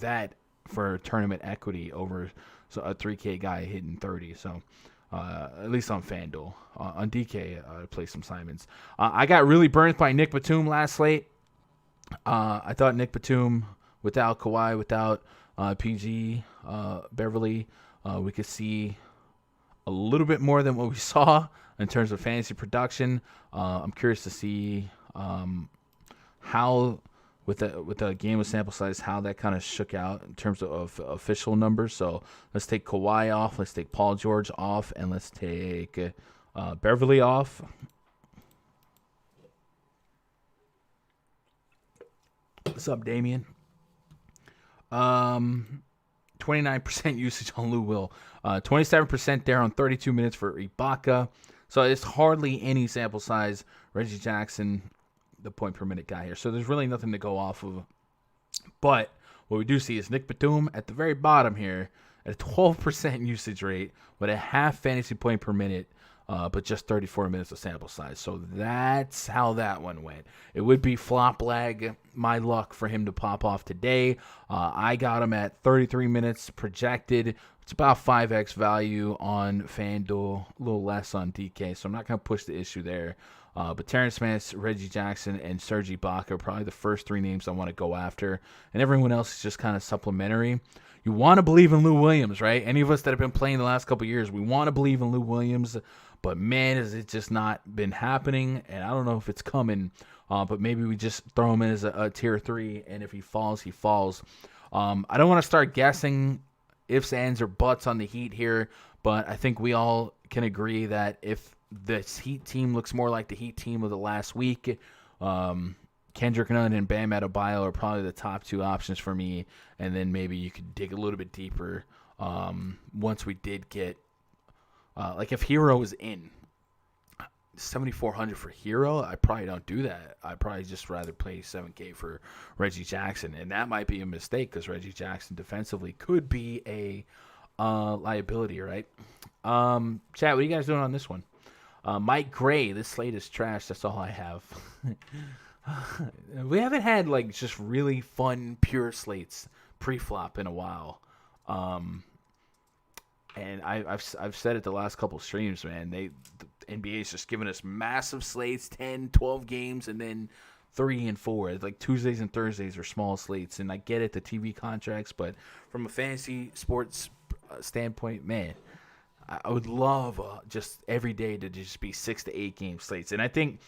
that for tournament equity over a 3K guy hitting 30. So at least on FanDuel. On DK, I play some Simons. I got really burnt by Nick Batum last slate. I thought Nick Batum, without Kawhi, without PG, Beverly, we could see a little bit more than what we saw in terms of fantasy production. I'm curious to see how, with a game of sample size, how that kind of shook out in terms of official numbers. So let's take Kawhi off, let's take Paul George off, and let's take Beverly off. What's up, Damien? 29% usage on Lou Will. 27% there on 32 minutes for Ibaka. So it's hardly any sample size. Reggie Jackson, the point per minute guy here. So there's really nothing to go off of. But what we do see is Nick Batum at the very bottom here at a 12% usage rate with a half fantasy point per minute, but just 34 minutes of sample size. So that's how that one went. It would be flop lag, my luck for him to pop off today. I got him at 33 minutes projected. It's about 5x value on FanDuel, a little less on DK, so I'm not going to push the issue there. But Terrence Mann, Reggie Jackson, and Serge Ibaka are probably the first three names I want to go after. And everyone else is just kind of supplementary. You want to believe in Lou Williams, right? Any of us that have been playing the last couple of years, we want to believe in Lou Williams. But, man, has it just not been happening. And I don't know if it's coming. But maybe we just throw him in as a tier 3. And if he falls, he falls. I don't want to start guessing ifs, ands, or buts on the Heat here. But I think we all can agree that if this Heat team looks more like the Heat team of the last week, Kendrick Nunn and Bam Adebayo are probably the top two options for me. And then maybe you could dig a little bit deeper once we did get, like if Hero is in, 7,400 for Hero, I probably don't do that. I'd probably just rather play 7K for Reggie Jackson. And that might be a mistake because Reggie Jackson defensively could be a liability, right? Chat, what are you guys doing on this one? Mike Gray, this slate is trash. That's all I have. We haven't had like just really fun pure slates pre-flop in a while. And I've said it the last couple streams, man. The NBA's just giving us massive slates, 10, 12 games, and then 3 and 4. Like Tuesdays and Thursdays are small slates, and I get it, the TV contracts, but from a fantasy sports standpoint, man, I would love just every day to just be 6 to 8 game slates. And I think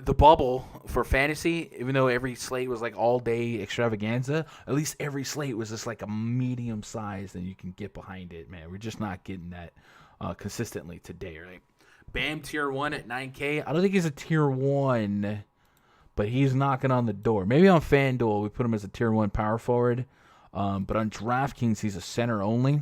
the bubble for fantasy, even though every slate was like all day extravaganza, at least every slate was just like a medium size and you can get behind it, man. We're just not getting that consistently today, right? Bam tier 1 at 9K. I don't think he's a tier 1, but he's knocking on the door. Maybe on FanDuel we put him as a tier 1 power forward, but on DraftKings he's a center only.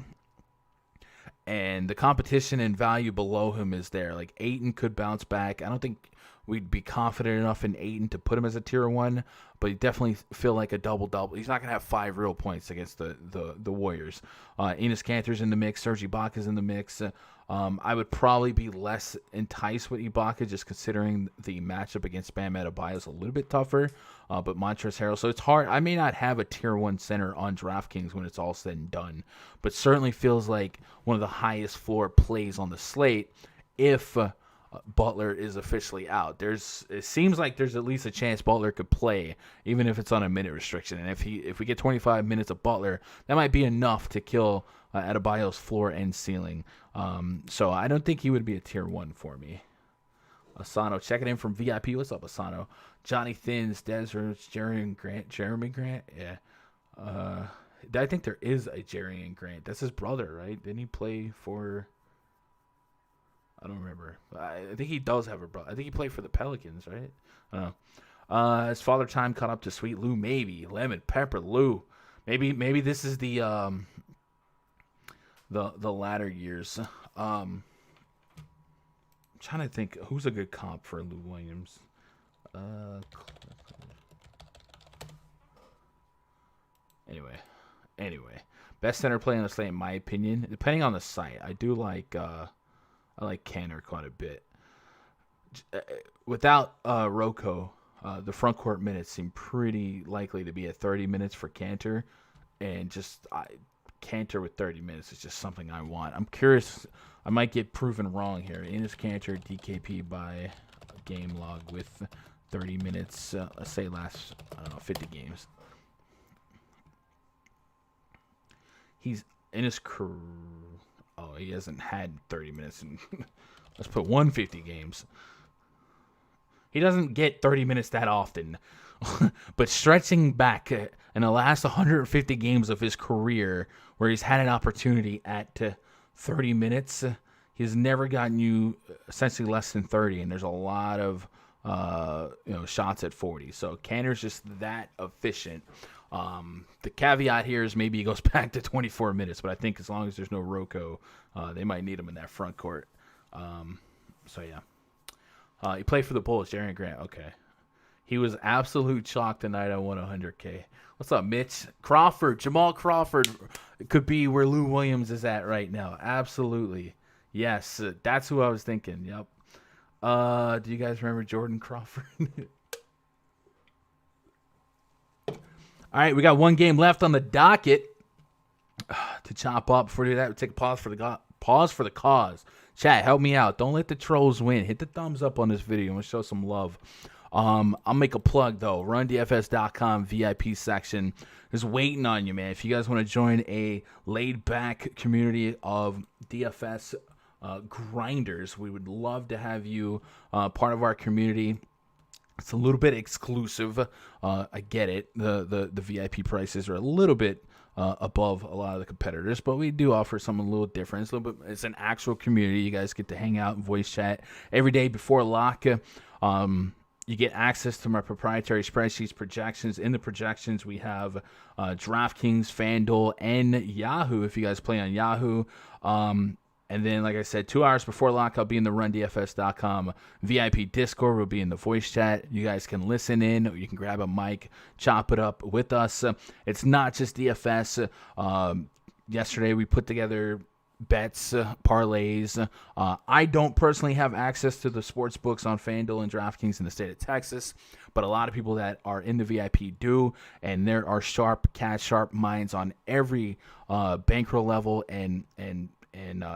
and the competition and value below him is there. Like Ayton could bounce back. I don't think we'd be confident enough in Ayton to put him as a tier 1, but he definitely feel like a double-double. He's not going to have 5 real points against the Warriors. Enes Kanter's in the mix. Serge Ibaka's in the mix. I would probably be less enticed with Ibaka just considering the matchup against Bam Adebayo is a little bit tougher, but Montrezl Harrell. So it's hard. I may not have a tier 1 center on DraftKings when it's all said and done, but certainly feels like one of the highest floor plays on the slate if Butler is officially out. It seems like there's at least a chance Butler could play, even if it's on a minute restriction. And if we get 25 minutes of Butler, that might be enough to kill Adebayo's floor and ceiling. So I don't think he would be a tier 1 for me. Asano checking in from VIP. What's up, Asano? Johnny Thins, Desert, Jeremy Grant. Yeah. I think there is a Jerry Grant. That's his brother, right? Didn't he play for? I don't remember. I think he does have a brother. I think he played for the Pelicans, right? I don't know. His father time caught up to Sweet Lou, maybe. Lemon Pepper Lou. Maybe this is the latter years. I'm trying to think who's a good comp for Lou Williams. Anyway, best center play on the slate in my opinion, depending on the site. I do like I like Kanter quite a bit. Without Rocco, the front court minutes seem pretty likely to be at 30 minutes for Kanter, and Kanter with 30 minutes is just something I want. I'm curious. I might get proven wrong here. Enes Kanter DKP by game log with 30 minutes, let's say last 50 games. He's in his career. Oh, he hasn't had 30 minutes in, let's put 150 games. He doesn't get 30 minutes that often. But stretching back in the last 150 games of his career where he's had an opportunity at 30 minutes, he's never gotten you essentially less than 30, and there's a lot of shots at 40. So Kanter's just that efficient. The caveat here is maybe he goes back to 24 minutes, but I think as long as there's no Rocco, they might need him in that front court. So yeah. He played for the Bulls, Jerry Grant. Okay. He was absolute chalk tonight. I won 100K. What's up, Mitch? Jamal Crawford could be where Lou Williams is at right now. Absolutely. Yes, that's who I was thinking. Yep. Do you guys remember Jordan Crawford? All right, we got one game left on the docket to chop up. Before we do that, we'll take a pause for the cause. Chat, help me out. Don't let the trolls win. Hit the thumbs up on this video. I'm going to show some love. I'll make a plug, though. RunDFS.com VIP section is waiting on you, man. If you guys want to join a laid-back community of DFS grinders, we would love to have you part of our community. It's a little bit exclusive. I get it. The VIP prices are a little bit above a lot of the competitors, but we do offer something a little different. It's a little bit. It's an actual community. You guys get to hang out and voice chat every day before lock. You get access to my proprietary spreadsheets, projections. In the projections, we have DraftKings, FanDuel, and Yahoo. If you guys play on Yahoo. And then, like I said, 2 hours before lock, I'll be in the RunDFS.com VIP Discord. We'll be in the voice chat. You guys can listen in. You can grab a mic, chop it up with us. It's not just DFS. Yesterday, we put together bets, parlays. I don't personally have access to the sports books on FanDuel and DraftKings in the state of Texas, but a lot of people that are in the VIP do, and there are sharp minds on every bankroll level and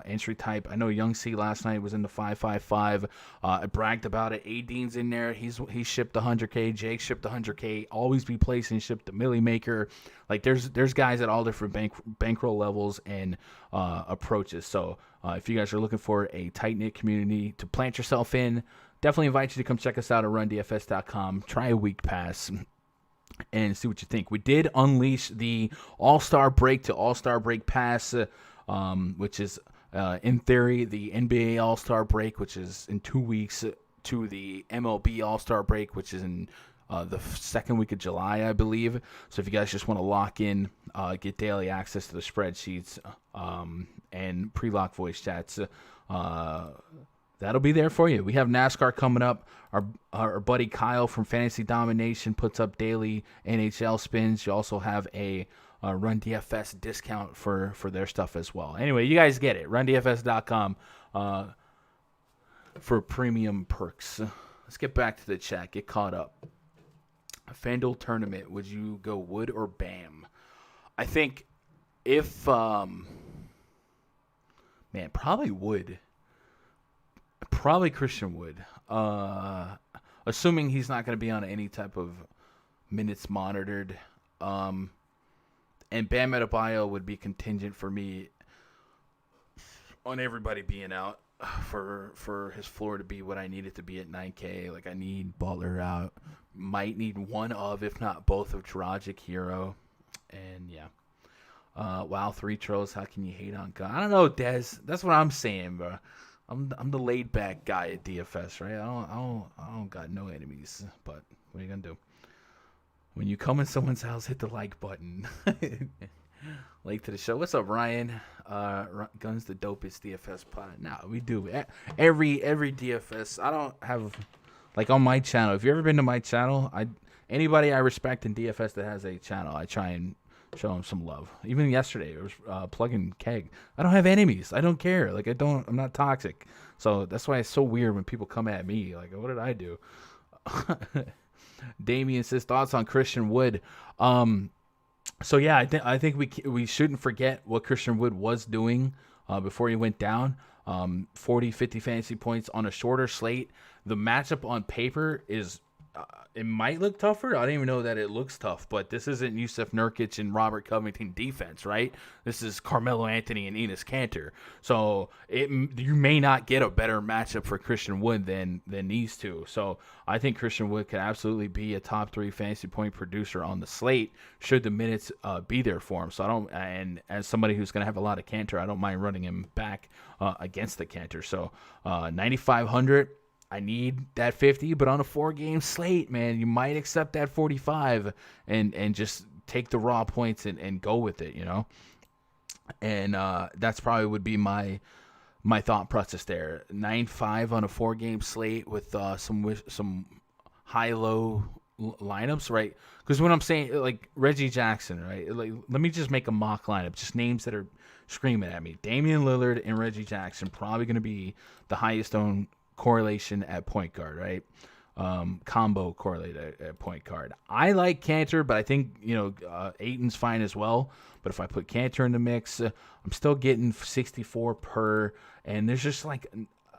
entry type. I know Young C last night was in the 555. I bragged about it. Dean's in there. He shipped 100K. Jake shipped 100K. Always be placing shipped the Millie Maker. Like there's guys at all different bankroll levels and approaches. So if you guys are looking for a tight knit community to plant yourself in, definitely invite you to come check us out at RunDFS.com. Try a week pass and see what you think. We did unleash the All-Star Break to All-Star Break Pass. Which is, in theory, the NBA All-Star Break, which is in 2 weeks, to the MLB All-Star Break, which is in the second week of July, I believe. So if you guys just want to lock in, get daily access to the spreadsheets and pre-lock voice chats, that'll be there for you. We have NASCAR coming up. Our buddy Kyle from Fantasy Domination puts up daily NHL spins. You also have a Run DFS discount for their stuff as well. Anyway, you guys get it. RunDFS.com for premium perks. Let's get back to the chat. Get caught up. A FanDuel tournament, would you go Wood or Bam? I think if probably Wood. Probably Christian Wood. Assuming he's not going to be on any type of minutes monitored. And Bam Adebayo would be contingent for me on everybody being out for his floor to be what I need it to be at 9K. Like, I need Butler out. Might need one of, if not both, of Dragic, Hero. And, yeah. Wow, 3 tros. How can you hate on God? I don't know, Dez. That's what I'm saying, bro. I'm the laid back guy at DFS, right? I don't got no enemies. But what are you gonna do? When you come in someone's house, hit the like button. Late to the show. What's up, Ryan? Guns the dopest DFS pod. No, we do every DFS. I don't have like on my channel. If you've ever been to my channel, anybody I respect in DFS that has a channel, I try and show them some love. Even yesterday, it was plugging keg. I don't have enemies. I don't care. Like I'm not toxic. So that's why it's so weird when people come at me. Like, what did I do? Damien says thoughts on Christian Wood. So yeah, I think we shouldn't forget what Christian Wood was doing before he went down. 40, 50 fantasy points on a shorter slate. The matchup on paper is it might look tougher. I don't even know that it looks tough, but this isn't Yusuf Nurkic and Robert Covington defense, right? This is Carmelo Anthony and Enes Kanter. So you may not get a better matchup for Christian Wood than these two. So I think Christian Wood could absolutely be a top 3 fantasy point producer on the slate should the minutes be there for him. So and as somebody who's going to have a lot of Kanter, I don't mind running him back against the Kanter. So 9,500. I need that 50, but on a 4-game slate, man, you might accept that 45 and just take the raw points and go with it, you know? And that's probably would be my thought process there. 9-5 on a 4-game slate with some high-low lineups, right? Because when I'm saying, like, Reggie Jackson, right? Like, let me just make a mock lineup, just names that are screaming at me. Damian Lillard and Reggie Jackson probably going to be the highest owned correlation at point guard, right? Combo correlated at point guard. I like Kanter, but I think, Ayton's fine as well. But if I put Kanter in the mix, I'm still getting 64 per, and there's just like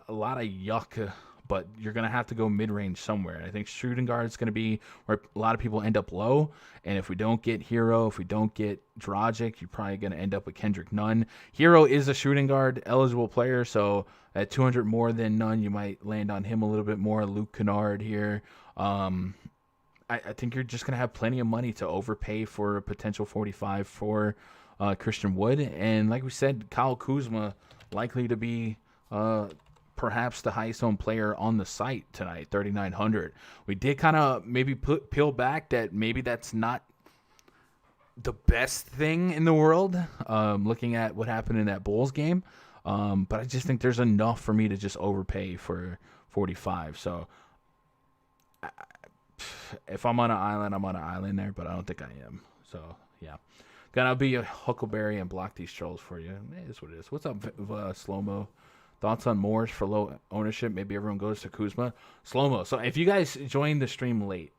a lot of yuck, but you're going to have to go mid-range somewhere. And I think shooting guard is going to be where a lot of people end up low. And if we don't get Hero, if we don't get Dragic, you're probably going to end up with Kendrick Nunn. Hero is a shooting guard eligible player, so at 200 more than Nunn, you might land on him a little bit more. Luke Kennard here. I think you're just going to have plenty of money to overpay for a potential 45 for Christian Wood. And like we said, Kyle Kuzma likely to be perhaps the highest owned player on the site tonight, 3,900. We did kind of maybe peel back that maybe that's not the best thing in the world, looking at what happened in that Bulls game. But I just think there's enough for me to just overpay for 45. So if I'm on an island, I'm on an island there, but I don't think I am. So, yeah. Gonna be a Huckleberry and block these trolls for you. It is what it is. What's up, Slow-Mo? Thoughts on Morris for low ownership? Maybe everyone goes to Kuzma. Slow-Mo. So if you guys joined the stream late,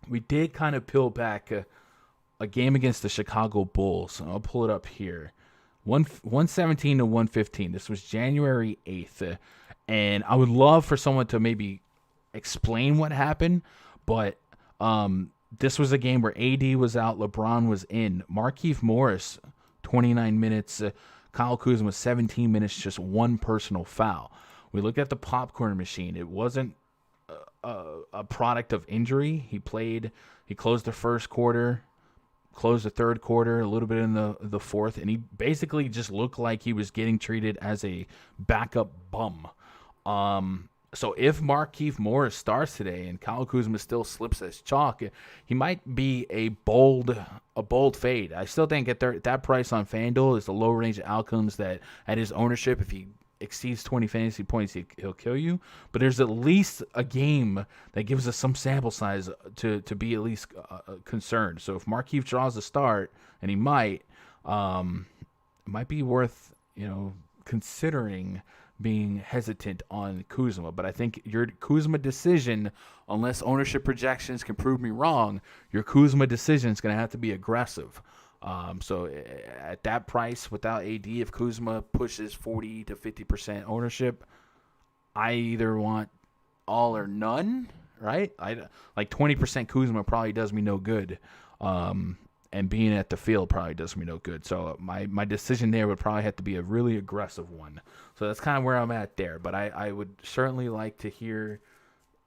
we did kind of peel back a game against the Chicago Bulls. I'll pull it up here. 117 to 115. This was January 8th. And I would love for someone to maybe explain what happened. But this was a game where AD was out, LeBron was in. Markieff Morris, 29 minutes. Kyle Kuzma, 17 minutes, just one personal foul. We looked at the popcorn machine. It wasn't a product of injury. He closed the first quarter, closed the third quarter, a little bit in the fourth, and he basically just looked like he was getting treated as a backup bum. So if Markieff Morris starts today and Kyle Kuzma still slips as chalk, he might be a bold fade. I still think at that price on FanDuel is the low range of outcomes that at his ownership, if he exceeds 20 fantasy points, he'll kill you. But there's at least a game that gives us some sample size to be at least concerned. So if Markieff draws a start, and he might, it might be worth considering being hesitant on Kuzma. But I think your Kuzma decision, unless ownership projections can prove me wrong, your Kuzma decision is going to have to be aggressive. So at that price, without AD, if Kuzma pushes 40 to 50% ownership, I either want all or none, right? Like 20% Kuzma probably does me no good. And being at the field probably does me no good. So my decision there would probably have to be a really aggressive one. So that's kind of where I'm at there. But I would certainly like to hear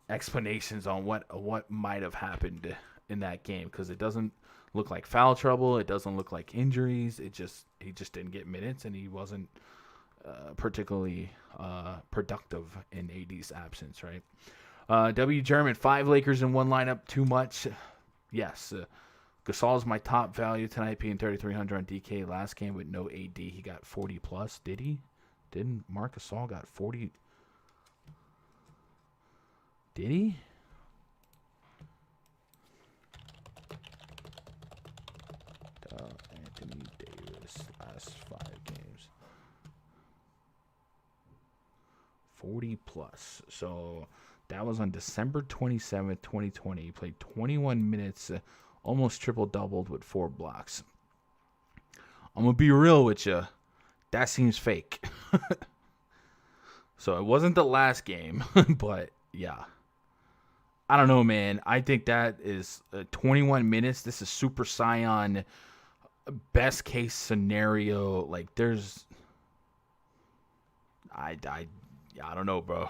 explanations on what might have happened in that game, because it doesn't look like foul trouble. It doesn't look like injuries. He just didn't get minutes, and he wasn't particularly productive in AD's absence, right? W. German, 5 Lakers in one lineup, too much? Yes. Gasol is my top value tonight, paying 3,300 on DK. Last game with no AD, he got 40 plus. Did he? Didn't Marc Gasol got 40? Did he? Anthony Davis last 5 games, 40 plus. So that was on December 27th, 2020. He played 21 minutes. Almost triple-doubled with 4 blocks. I'm going to be real with you. That seems fake. So it wasn't the last game, but yeah. I don't know, man. I think that is 21 minutes. This is Super Saiyan best case scenario. Like, there's... I don't know, bro.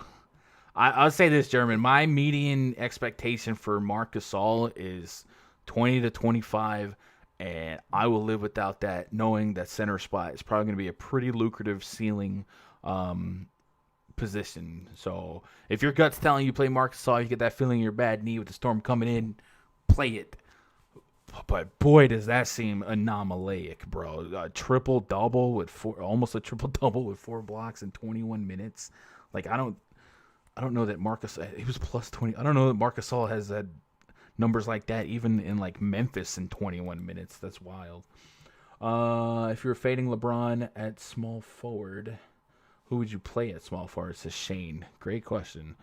I'll say this, German. My median expectation for Marc Gasol is 20 to 25, and I will live without that, knowing that center spot is probably going to be a pretty lucrative ceiling position. So if your gut's telling you play Marc Gasol, you get that feeling in your bad knee with the storm coming in, play it. But boy, does that seem anomalic, bro. A triple-double with almost a triple-double with 4 blocks in 21 minutes. Like, I don't know that Marcus, he was plus 20. I don't know that Marc Gasol has that numbers like that, even in like Memphis in 21 minutes. That's wild. If you're fading LeBron at small forward, who would you play at small forward? It says Shane. Great question.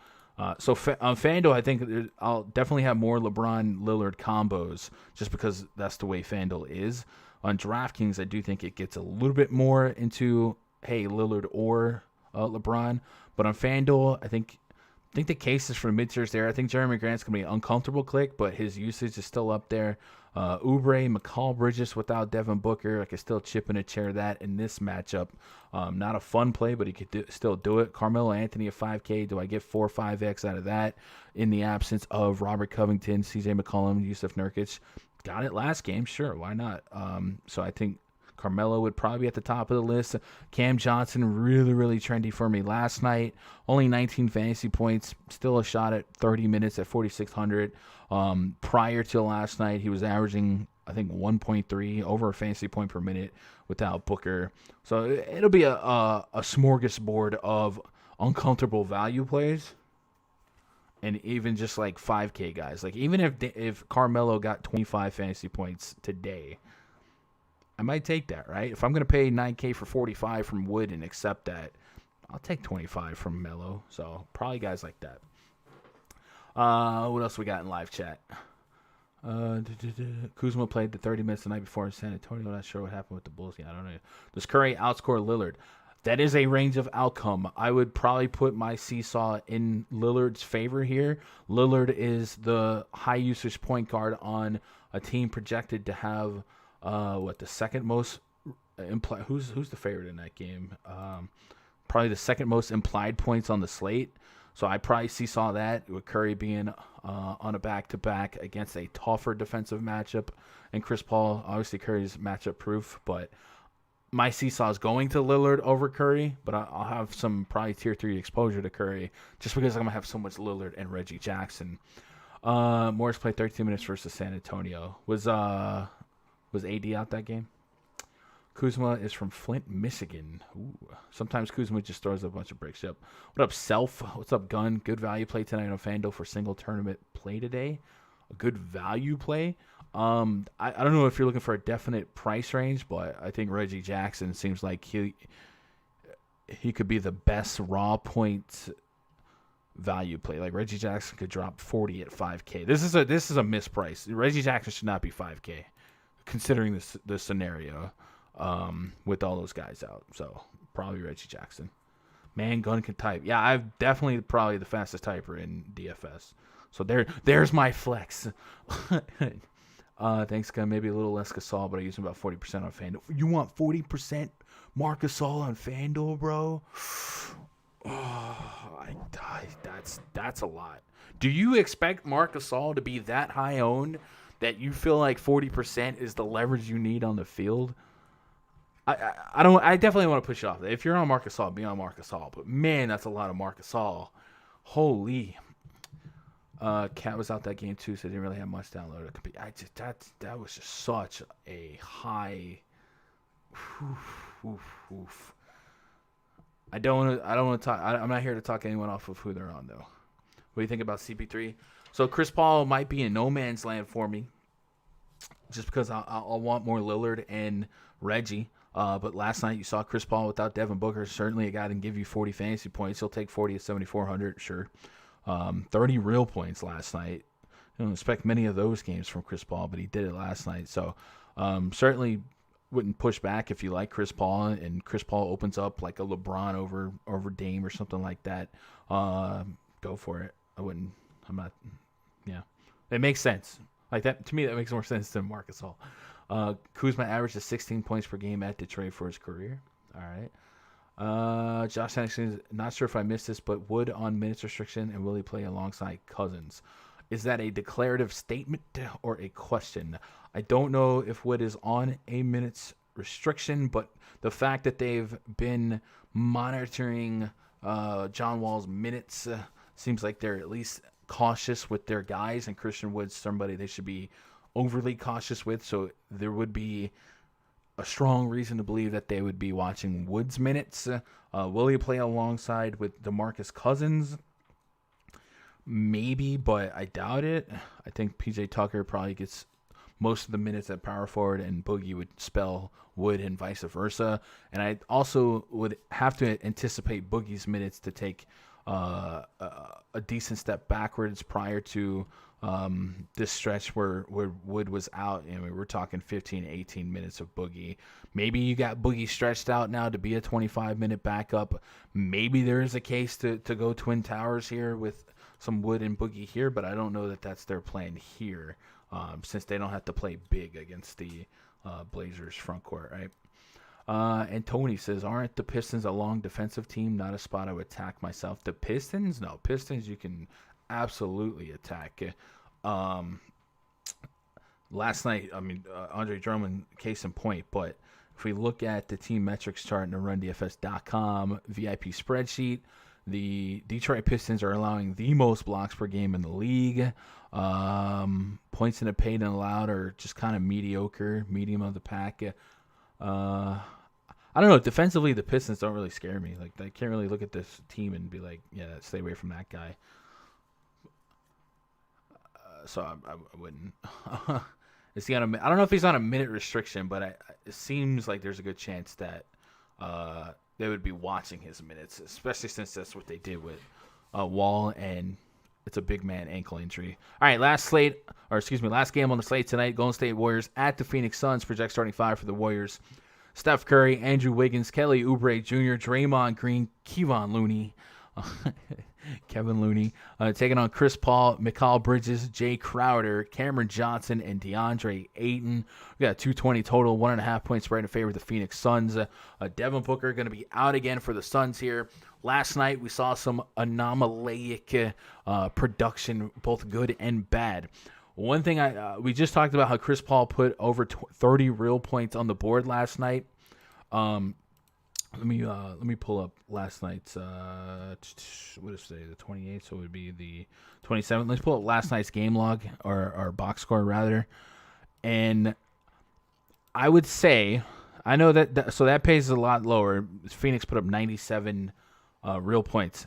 So on FanDuel, I think I'll definitely have more LeBron Lillard combos, just because that's the way FanDuel is. On DraftKings, I do think it gets a little bit more into Lillard or LeBron, but on FanDuel, I think the case is for mid-tiers there. I think Jeremy Grant's going to be an uncomfortable click, but his usage is still up there. Oubre, McCall Bridges without Devin Booker. I could still chip in a chair that in this matchup. Not a fun play, but he could still do it. Carmelo Anthony at 5K. Do I get 4 or 5X out of that in the absence of Robert Covington, CJ McCollum, Yusuf Nurkic? Got it last game. Sure, why not? So I think Carmelo would probably be at the top of the list. Cam Johnson, really, really trendy for me last night. Only 19 fantasy points. Still a shot at 30 minutes at 4,600. Prior to last night, he was averaging, I think, 1.3 over a fantasy point per minute without Booker. So it'll be a smorgasbord of uncomfortable value plays. And even just like 5K guys. Like, even if Carmelo got 25 fantasy points today, I might take that, right? If I'm going to pay 9K for 45 from Wood and accept that, I'll take 25 from Melo. So probably guys like that. What else we got in live chat? Kuzma played the 30 minutes the night before in San Antonio. Not sure what happened with the Bulls. Yeah, I don't know. Does Curry outscore Lillard? That is a range of outcome. I would probably put my seesaw in Lillard's favor here. Lillard is the high usage point guard on a team projected to have the second most implied. Who's the favorite in that game? Probably the second most implied points on the slate. So I probably seesaw that with Curry being on a back-to-back against a tougher defensive matchup, and Chris Paul. Obviously, Curry's matchup proof, but my seesaw is going to Lillard over Curry, but I'll have some probably tier 3 exposure to Curry just because I'm going to have so much Lillard and Reggie Jackson. Morris played 13 minutes versus San Antonio. Was AD out that game? Kuzma is from Flint, Michigan. Ooh. Sometimes Kuzma just throws a bunch of bricks. Yep. What up, Self? What's up, Gun? Good value play tonight on FanDuel for single tournament play today. A good value play. I don't know if you're looking for a definite price range, but I think Reggie Jackson seems like he could be the best raw point value play. Like Reggie Jackson could drop 40 at 5K. This is a misprice. Reggie Jackson should not be 5K, considering the scenario with all those guys out. So probably Reggie Jackson. Man, gun can type. Yeah, I'm definitely probably the fastest typer in DFS. So there's my flex. Thanks, Gun. Maybe a little less Gasol, but I use him about 40% on FanDuel. You want 40% Marc Gasol on FanDuel, bro? Oh, that's a lot. Do you expect Marc Gasol to be that high owned that you feel like 40% is the leverage you need on the field? I don't. I definitely want to push off. If you're on Marc Gasol, be on Marc Gasol. But man, that's a lot of Marc Gasol. Holy. Cat was out that game too, so they didn't really have much download to compete. That was just such a high. I don't want to talk. I'm not here to talk anyone off of who they're on though. What do you think about CP3? So Chris Paul might be in no man's land for me, just because I'll want more Lillard and Reggie. But last night you saw Chris Paul without Devin Booker. Certainly a guy that can give you 40 fantasy points. He'll take 40 at 7,400, sure. 30 real points last night. I don't expect many of those games from Chris Paul, but he did it last night. So certainly wouldn't push back if you like Chris Paul and Chris Paul opens up like a LeBron over Dame or something like that. Go for it. I'm not. Yeah, it makes sense. Like that to me, that makes more sense than Marc Gasol. Kuzma averages 16 points per game at Detroit for his career. All right. Josh Anderson, not sure if I missed this, but Wood on minutes restriction, and will he play alongside Cousins? Is that a declarative statement or a question? I don't know if Wood is on a minutes restriction, but the fact that they've been monitoring John Wall's minutes seems like they're at least cautious with their guys, and Christian Wood's somebody they should be overly cautious with, so there would be a strong reason to believe that they would be watching Woods minutes. Will he play alongside with DeMarcus Cousins? Maybe, but I doubt it. I think PJ Tucker probably gets most of the minutes at power forward, and Boogie would spell Wood and vice versa. And I also would have to anticipate Boogie's minutes to take a decent step backwards prior to this stretch where Wood was out. And we're talking 15, 18 minutes of Boogie. Maybe you got Boogie stretched out now to be a 25-minute backup. Maybe there is a case to go Twin Towers here with some Wood and Boogie here, but I don't know that that's their plan here since they don't have to play big against the Blazers front court, right? And Tony says, aren't the Pistons a long defensive team? Not a spot I would attack myself. The Pistons? No, Pistons you can absolutely attack. Last night, Andre Drummond, case in point, but if we look at the team metrics chart in the RunDFS.com VIP spreadsheet, the Detroit Pistons are allowing the most blocks per game in the league. Points in the paint and allowed are just kind of mediocre, medium of the pack. I don't know. Defensively, the Pistons don't really scare me. Like, I can't really look at this team and be like, yeah, stay away from that guy. So I wouldn't. Is he on I don't know if he's on a minute restriction, but it seems like there's a good chance that they would be watching his minutes, especially since that's what they did with Wall, and it's a big man ankle injury. All right, last game on the slate tonight. Golden State Warriors at the Phoenix Suns. Project starting five for the Warriors: Steph Curry, Andrew Wiggins, Kelly Oubre Jr., Draymond Green, Kevon Looney. Kevin Looney taking on Chris Paul, Mikal Bridges, Jay Crowder, Cameron Johnson, and DeAndre Ayton. We got a 220 total, 1.5 point spread in favor of the Phoenix Suns. Devin Booker going to be out again for the Suns here. Last night we saw some anomalic production, both good and bad. One thing we just talked about how Chris Paul put over 30 real points on the board last night. Let me pull up last night's what is today, the 28th, so it would be the 27th. Let's pull up last night's game log or box score rather. And I would say, I know that pace is a lot lower. Phoenix put up 97 real points.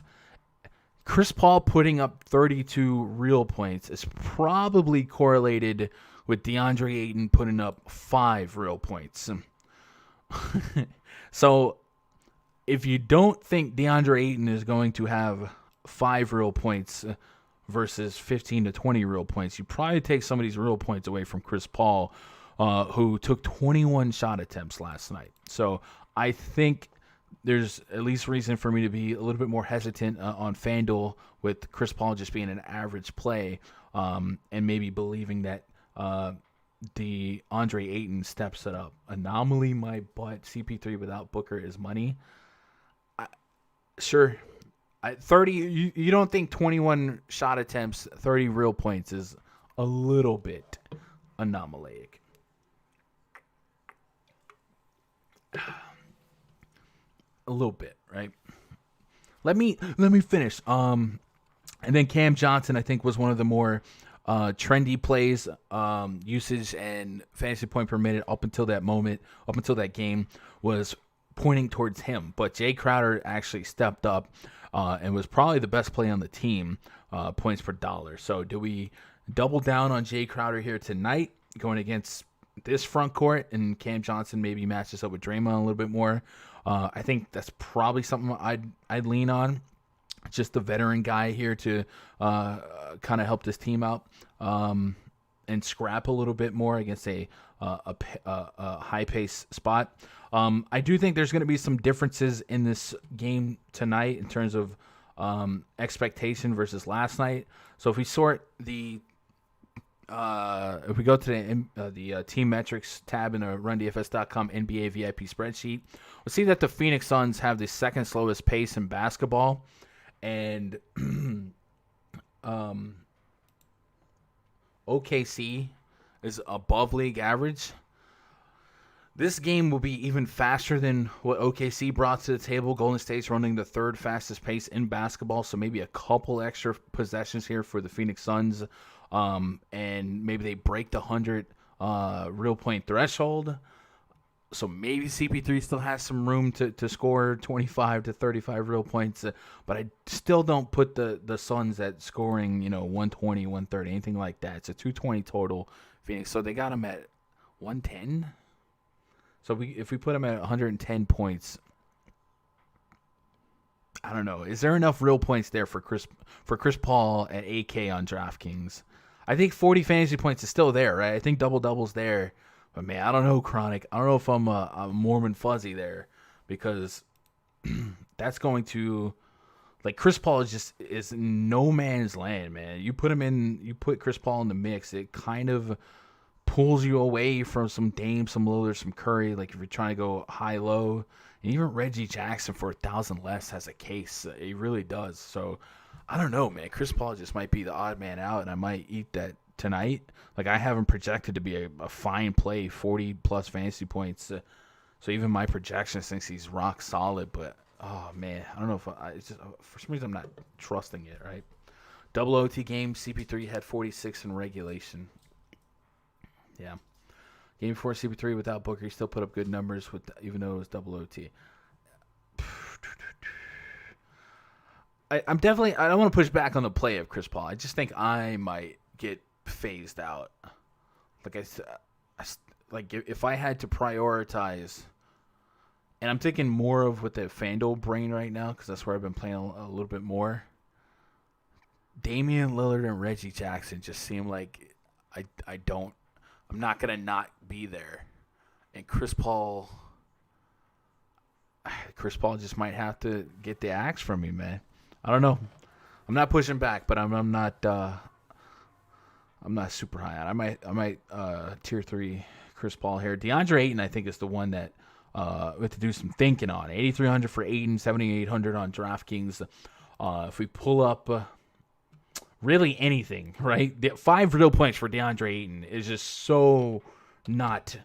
Chris Paul putting up 32 real points is probably correlated with DeAndre Ayton putting up 5 real points. So if you don't think DeAndre Ayton is going to have 5 real points versus 15 to 20 real points, you probably take some of these real points away from Chris Paul, who took 21 shot attempts last night. So I think there's at least reason for me to be a little bit more hesitant on FanDuel with Chris Paul just being an average play, and maybe believing that the Andre Ayton steps it up. Anomaly my butt. CP3 without Booker is money. Sure. 30. You don't think 21 shot attempts, 30 real points is a little bit anomalic? A little bit, right? Let me finish. And then Cam Johnson, I think, was one of the more trendy plays, usage and fantasy point per minute up until that moment, up until that game, was pointing towards him. But Jay Crowder actually stepped up and was probably the best play on the team, points per dollar. So do we double down on Jay Crowder here tonight, going against this front court, and Cam Johnson maybe matches up with Draymond a little bit more? I think that's probably something I'd lean on. Just the veteran guy here to kind of help this team out and scrap a little bit more against a high pace spot. I do think there's going to be some differences in this game tonight in terms of expectation versus last night. So if we sort if we go to the team metrics tab in the RunDFS.com NBA VIP spreadsheet, we'll see that the Phoenix Suns have the second slowest pace in basketball, and OKC is above league average. This game will be even faster than what OKC brought to the table. Golden State's running the third fastest pace in basketball, so maybe a couple extra possessions here for the Phoenix Suns, and maybe they break the 100 real point threshold. So maybe CP3 still has some room to score 25 to 35 real points, but I still don't put the Suns at scoring 120, 130, anything like that. It's a 220 total, Phoenix. So they got them at 110. So if we put them at 110 points, I don't know. Is there enough real points there for Chris Paul at 8K on DraftKings? I think 40 fantasy points is still there, right? I think double-double's there. But, man, I don't know, Chronic. I don't know if I'm a Mormon fuzzy there, because that's going to – like, Chris Paul is no man's land, man. You put Chris Paul in the mix, it kind of – pulls you away from some Dame, some Lillard, some Curry. Like if you're trying to go high-low, and even Reggie Jackson for 1,000 less has a case. He really does. So I don't know, man. Chris Paul just might be the odd man out, and I might eat that tonight. Like I have him projected to be a fine play, 40-plus fantasy points. So even my projections thinks he's rock solid. But oh man, I don't know if it's just for some reason I'm not trusting it. Right? Double OT game. CP3 had 46 in regulation. Yeah. Game 4, CP3 without Booker, he still put up good numbers even though it was double OT. I'm definitely – I don't want to push back on the play of Chris Paul. I just think I might get phased out. Like if I had to prioritize – and I'm thinking more of with the FanDuel brain right now, because that's where I've been playing a little bit more. Damian Lillard and Reggie Jackson just seem like I'm not going to not be there. And Chris Paul just might have to get the axe from me, man. I don't know. I'm not pushing back, but I'm not super high on. I might tier 3 Chris Paul here. DeAndre Ayton, I think, is the one that we have to do some thinking on. 8,300 for Ayton, 7,800 on DraftKings. If we pull up really anything, right? 5 real points for DeAndre Ayton is just so not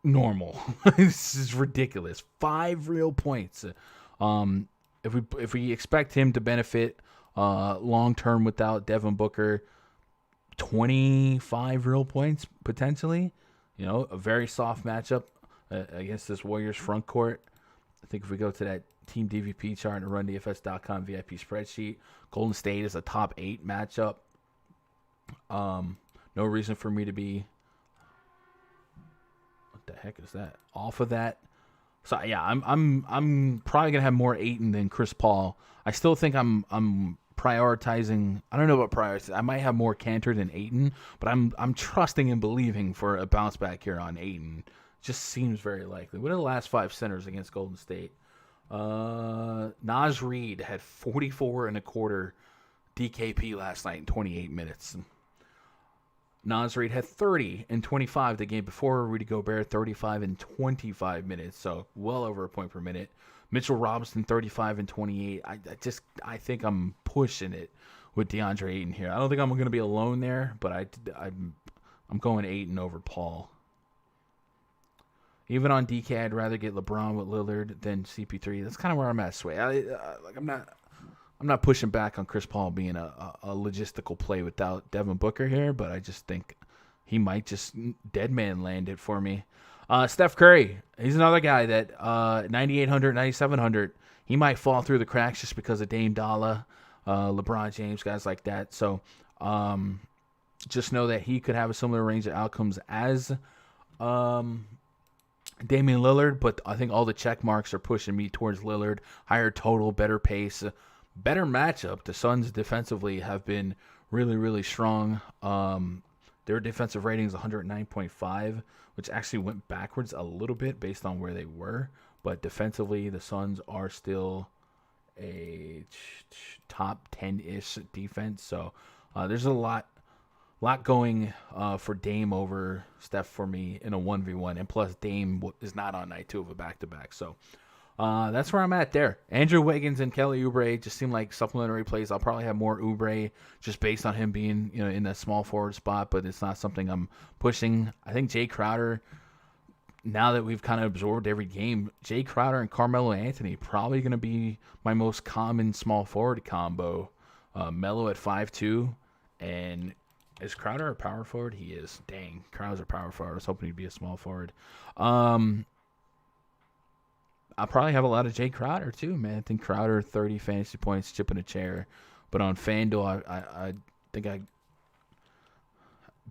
normal. This is ridiculous. 5 real points. Um, if we expect him to benefit long term without Devin Booker, 25 real points potentially. A very soft matchup against this Warriors front court. I think if we go to that team DVP chart and RunDFS.com VIP spreadsheet, Golden State is a top 8 matchup. No reason for me to be, what the heck is that? Off of that. So yeah, I'm probably gonna have more Ayton than Chris Paul. I still think I'm prioritizing. I don't know about prioritizing. I might have more Cantor than Ayton, but I'm trusting and believing for a bounce back here on Ayton. Just seems very likely. What are the last 5 centers against Golden State? Naz Reid had 44 and a quarter DKP last night in 28 minutes. Naz Reid had 30 and 25 the game before. Rudy Gobert 35 and 25 minutes, so well over a point per minute. Mitchell Robinson 35 and 28. I think I'm pushing it with DeAndre Ayton here. I don't think I'm going to be alone there, but I'm going Ayton over Paul. Even on DK, I'd rather get LeBron with Lillard than CP3. That's kind of where I'm at, Sway. I'm not pushing back on Chris Paul being a logistical play without Devin Booker here, but I just think he might just dead man land it for me. Steph Curry, he's another guy that 9,800, 9,700, he might fall through the cracks just because of Dame Dollar, LeBron James, guys like that. So just know that he could have a similar range of outcomes as Damian Lillard, but I think all the check marks are pushing me towards Lillard. Higher total, better pace, better matchup. The Suns defensively have been really, really strong. Their defensive rating is 109.5, which actually went backwards a little bit based on where they were. But defensively, the Suns are still a top 10-ish defense. So there's a lot going for Dame over Steph for me in a 1v1. And plus, Dame is not on night 2 of a back-to-back. So that's where I'm at there. Andrew Wiggins and Kelly Oubre just seem like supplementary plays. I'll probably have more Oubre just based on him being in that small forward spot, but it's not something I'm pushing. I think Jay Crowder, now that we've kind of absorbed every game, Jay Crowder and Carmelo Anthony probably going to be my most common small forward combo. Melo at 5'2", and is Crowder a power forward? He is. Dang, Crowder's a power forward. I was hoping he'd be a small forward. I'll probably have a lot of Jay Crowder too, man. I think Crowder 30 fantasy points, chipping a chair. But on FanDuel, I think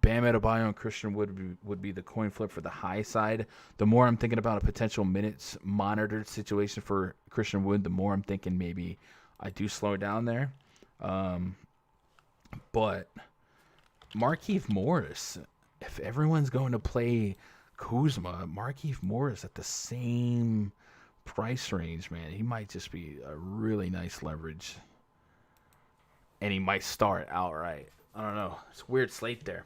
Bam Adebayo and Christian would be the coin flip for the high side. The more I'm thinking about a potential minutes monitored situation for Christian Wood, the more I'm thinking maybe I do slow down there. But Markieff Morris, if everyone's going to play Kuzma, Markieff Morris at the same price range, man, he might just be a really nice leverage. And he might start outright. I don't know. It's a weird slate there.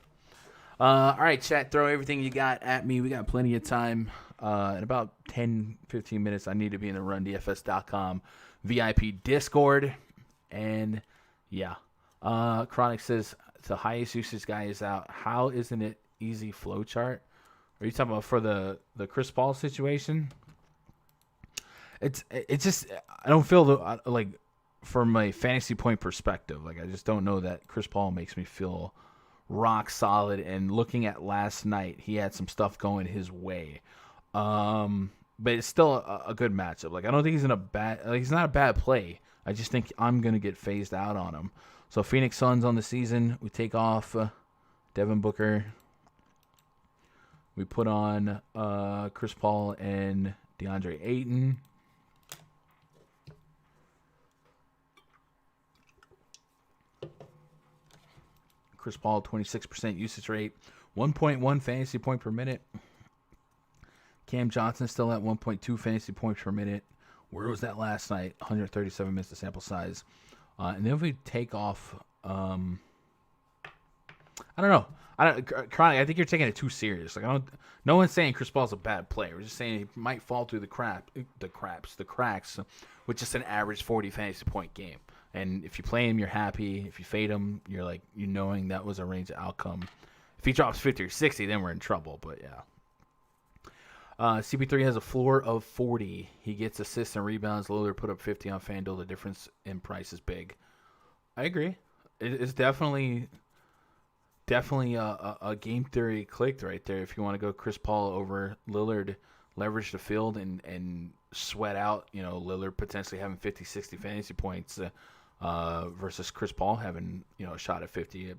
All right, chat, throw everything you got at me. We got plenty of time. In about 10, 15 minutes, I need to be in the RunDFS.com VIP Discord. And, yeah. Chronic says, the highest usage guy is out. How isn't it easy flow chart? Are you talking about for the Chris Paul situation? It's just, I don't feel like from a fantasy point perspective, like I just don't know that Chris Paul makes me feel rock solid. And looking at last night, he had some stuff going his way. But it's still a good matchup. Like I don't think he's he's not a bad play. I just think I'm gonna get phased out on him. So Phoenix Suns on the season, we take off Devin Booker. We put on Chris Paul and DeAndre Ayton. Chris Paul, 26% usage rate, 1.1 fantasy point per minute. Cam Johnson still at 1.2 fantasy points per minute. Where was that last night? 137 minutes of sample size. And then if we take off, I don't know. Chronic, I think you're taking it too serious. Like no one's saying Chris Paul's a bad player. We're just saying he might fall through the cracks with just an average 40 fantasy point game. And if you play him, you're happy. If you fade him, you're like knowing that was a range of outcome. If he drops 50 or 60, then we're in trouble. But yeah. CP3 has a floor of 40. He gets assists and rebounds. Lillard put up 50 on FanDuel. The difference in price is big. I agree. It's definitely a game theory clicked right there. If you want to go Chris Paul over Lillard, leverage the field and sweat out, Lillard potentially having 50, 60 fantasy points versus Chris Paul having, a shot at 50.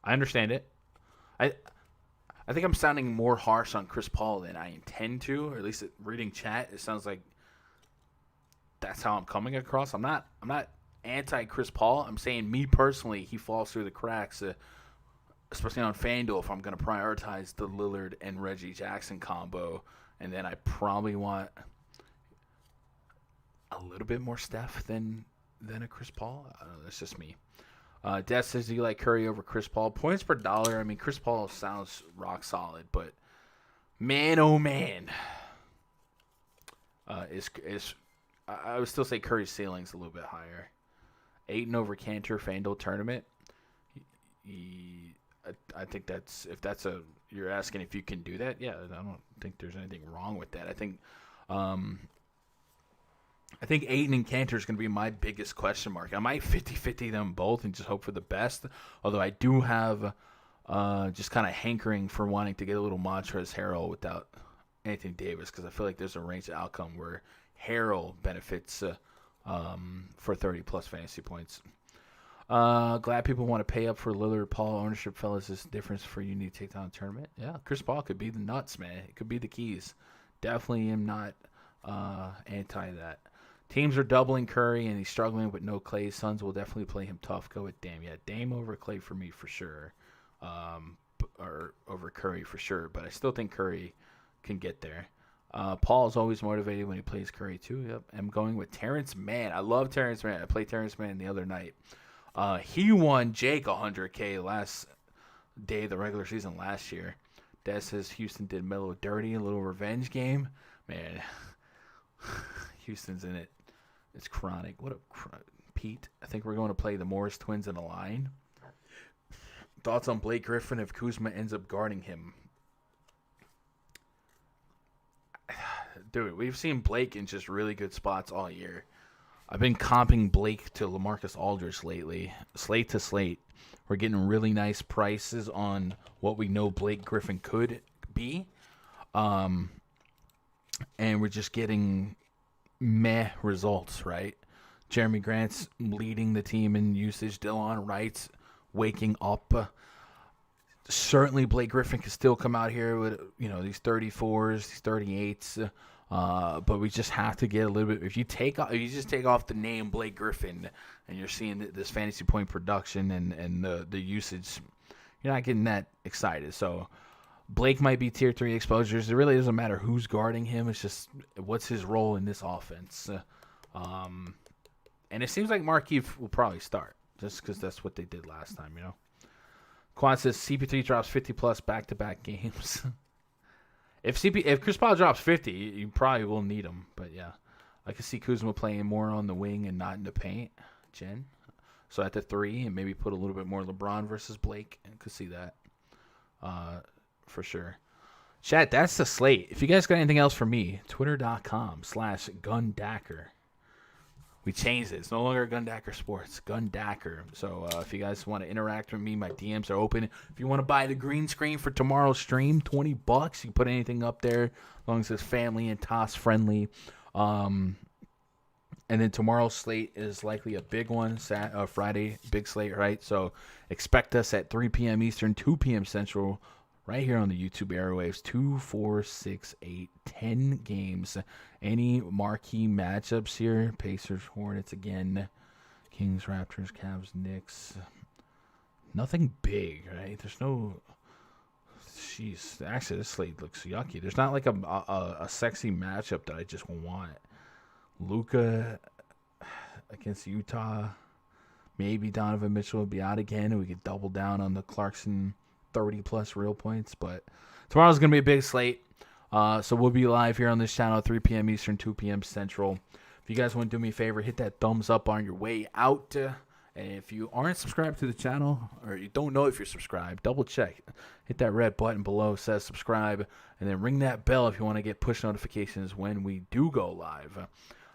I understand it. I think I'm sounding more harsh on Chris Paul than I intend to, or at least reading chat, it sounds like that's how I'm coming across. I'm not anti Chris Paul. I'm saying me personally, he falls through the cracks, especially on FanDuel if I'm going to prioritize the Lillard and Reggie Jackson combo, and then I probably want a little bit more Steph than a Chris Paul. I don't know, that's just me. Des says, do you like Curry over Chris Paul? Points per dollar. I mean, Chris Paul sounds rock solid, but man, oh man, I would still say Curry's ceiling's a little bit higher. Ayton over Cantor FanDuel tournament. I think if you're asking if you can do that. Yeah, I don't think there's anything wrong with that. I think Ayton and Cantor is going to be my biggest question mark. I might 50-50 them both and just hope for the best. Although I do have just kind of hankering for wanting to get a little Montrezl Harrell without Anthony Davis, because I feel like there's a range of outcome where Harrell benefits for 30-plus fantasy points. Glad people want to pay up for Lillard Paul ownership, fellas. Is the difference for you need to take down a tournament? Yeah, Chris Paul could be the nuts, man. It could be the keys. Definitely am not anti that. Teams are doubling Curry, and he's struggling with no Clay. Suns will definitely play him tough. Go with Dame. Yeah, Dame over Clay for me for sure, or over Curry for sure. But I still think Curry can get there. Paul is always motivated when he plays Curry too. Yep, I'm going with Terrence Mann. I love Terrence Mann. I played Terrence Mann the other night. He won Jake $100K last day of the regular season last year. Des says Houston did Melo dirty, a little revenge game. Man, Houston's in it. It's chronic. Pete, I think we're going to play the Morris twins in a line. Thoughts on Blake Griffin if Kuzma ends up guarding him? Dude, we've seen Blake in just really good spots all year. I've been comping Blake to LaMarcus Aldridge lately. Slate to slate. We're getting really nice prices on what we know Blake Griffin could be. And we're just getting meh results, right? Jeremy Grant's leading the team in usage. Dillon Wright's waking up. Certainly Blake Griffin can still come out here with, these 34s, these 38s. But we just have to get a little bit. If you just take off the name Blake Griffin and you're seeing this fantasy point production and the usage, you're not getting that excited. So Blake might be tier 3 exposures. It really doesn't matter who's guarding him. It's just what's his role in this offense. And it seems like Markieff will probably start just because that's what they did last time, Quan says CP3 drops 50-plus back-to-back games. If Chris Paul drops 50, you probably will need him. But, yeah, I could see Kuzma playing more on the wing and not in the paint, Jen. So at the 3 and maybe put a little bit more LeBron versus Blake. I could see that for sure. Chat, that's the slate. If you guys got anything else for me, twitter.com/Gundacker. We changed it. It's no longer Gundacker Sports. Gundacker. So if you guys want to interact with me, my DMs are open. If you want to buy the green screen for tomorrow's stream, $20. You can put anything up there as long as it's family and toss friendly. And then tomorrow's slate is likely a big one. Friday, big slate, right? So expect us at 3 p.m. Eastern, 2 p.m. Central, right here on the YouTube airwaves. 2, 4, 6, 8, 10 games. Any marquee matchups here? Pacers, Hornets again. Kings, Raptors, Cavs, Knicks. Nothing big, right? There's no... Jeez. Actually, this slate looks yucky. There's not like a sexy matchup that I just want. Luka against Utah. Maybe Donovan Mitchell will be out again, and we could double down on the Clarkson 30-plus real points. But tomorrow's going to be a big slate. So we'll be live here on this channel, 3 p.m. Eastern, 2 p.m. Central. If you guys want to do me a favor, hit that thumbs up on your way out. And if you aren't subscribed to the channel, or you don't know if you're subscribed, double check. Hit that red button below, says subscribe, and then ring that bell if you want to get push notifications when we do go live.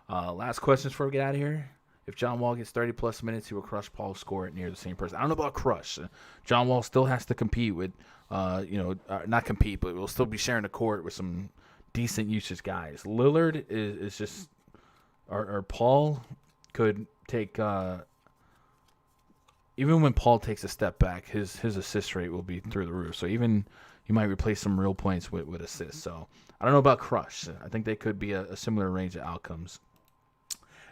Last questions before we get out of here. If John Wall gets 30-plus minutes, he will crush Paul's score at near the same person. I don't know about crush. John Wall still has to compete with, not compete, but will still be sharing the court with some decent usage guys. Lillard is just, or Paul could take, even when Paul takes a step back, his assist rate will be through the roof. So even he might replace some real points with assists. So I don't know about crush. I think they could be a similar range of outcomes.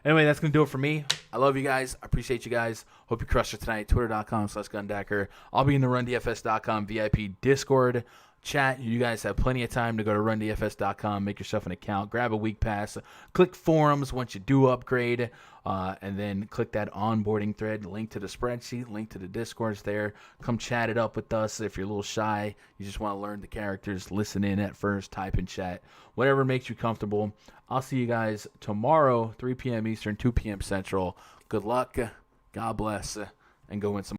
Anyway, that's going to do it for me. I love you guys. I appreciate you guys. Hope you crush it tonight. Twitter.com/Gundecker. I'll be in the RunDFS.com VIP Discord chat. You guys have plenty of time to go to RunDFS.com, make yourself an account, grab a week pass, click forums once you do upgrade, and then click that onboarding thread, link to the spreadsheet, link to the Discords there. Come chat it up with us. If you're a little shy, you just want to learn the characters, listen in at first, type in chat, whatever makes you comfortable. I'll see you guys tomorrow, 3 p.m. Eastern, 2 p.m. Central. Good luck, God bless, and go win some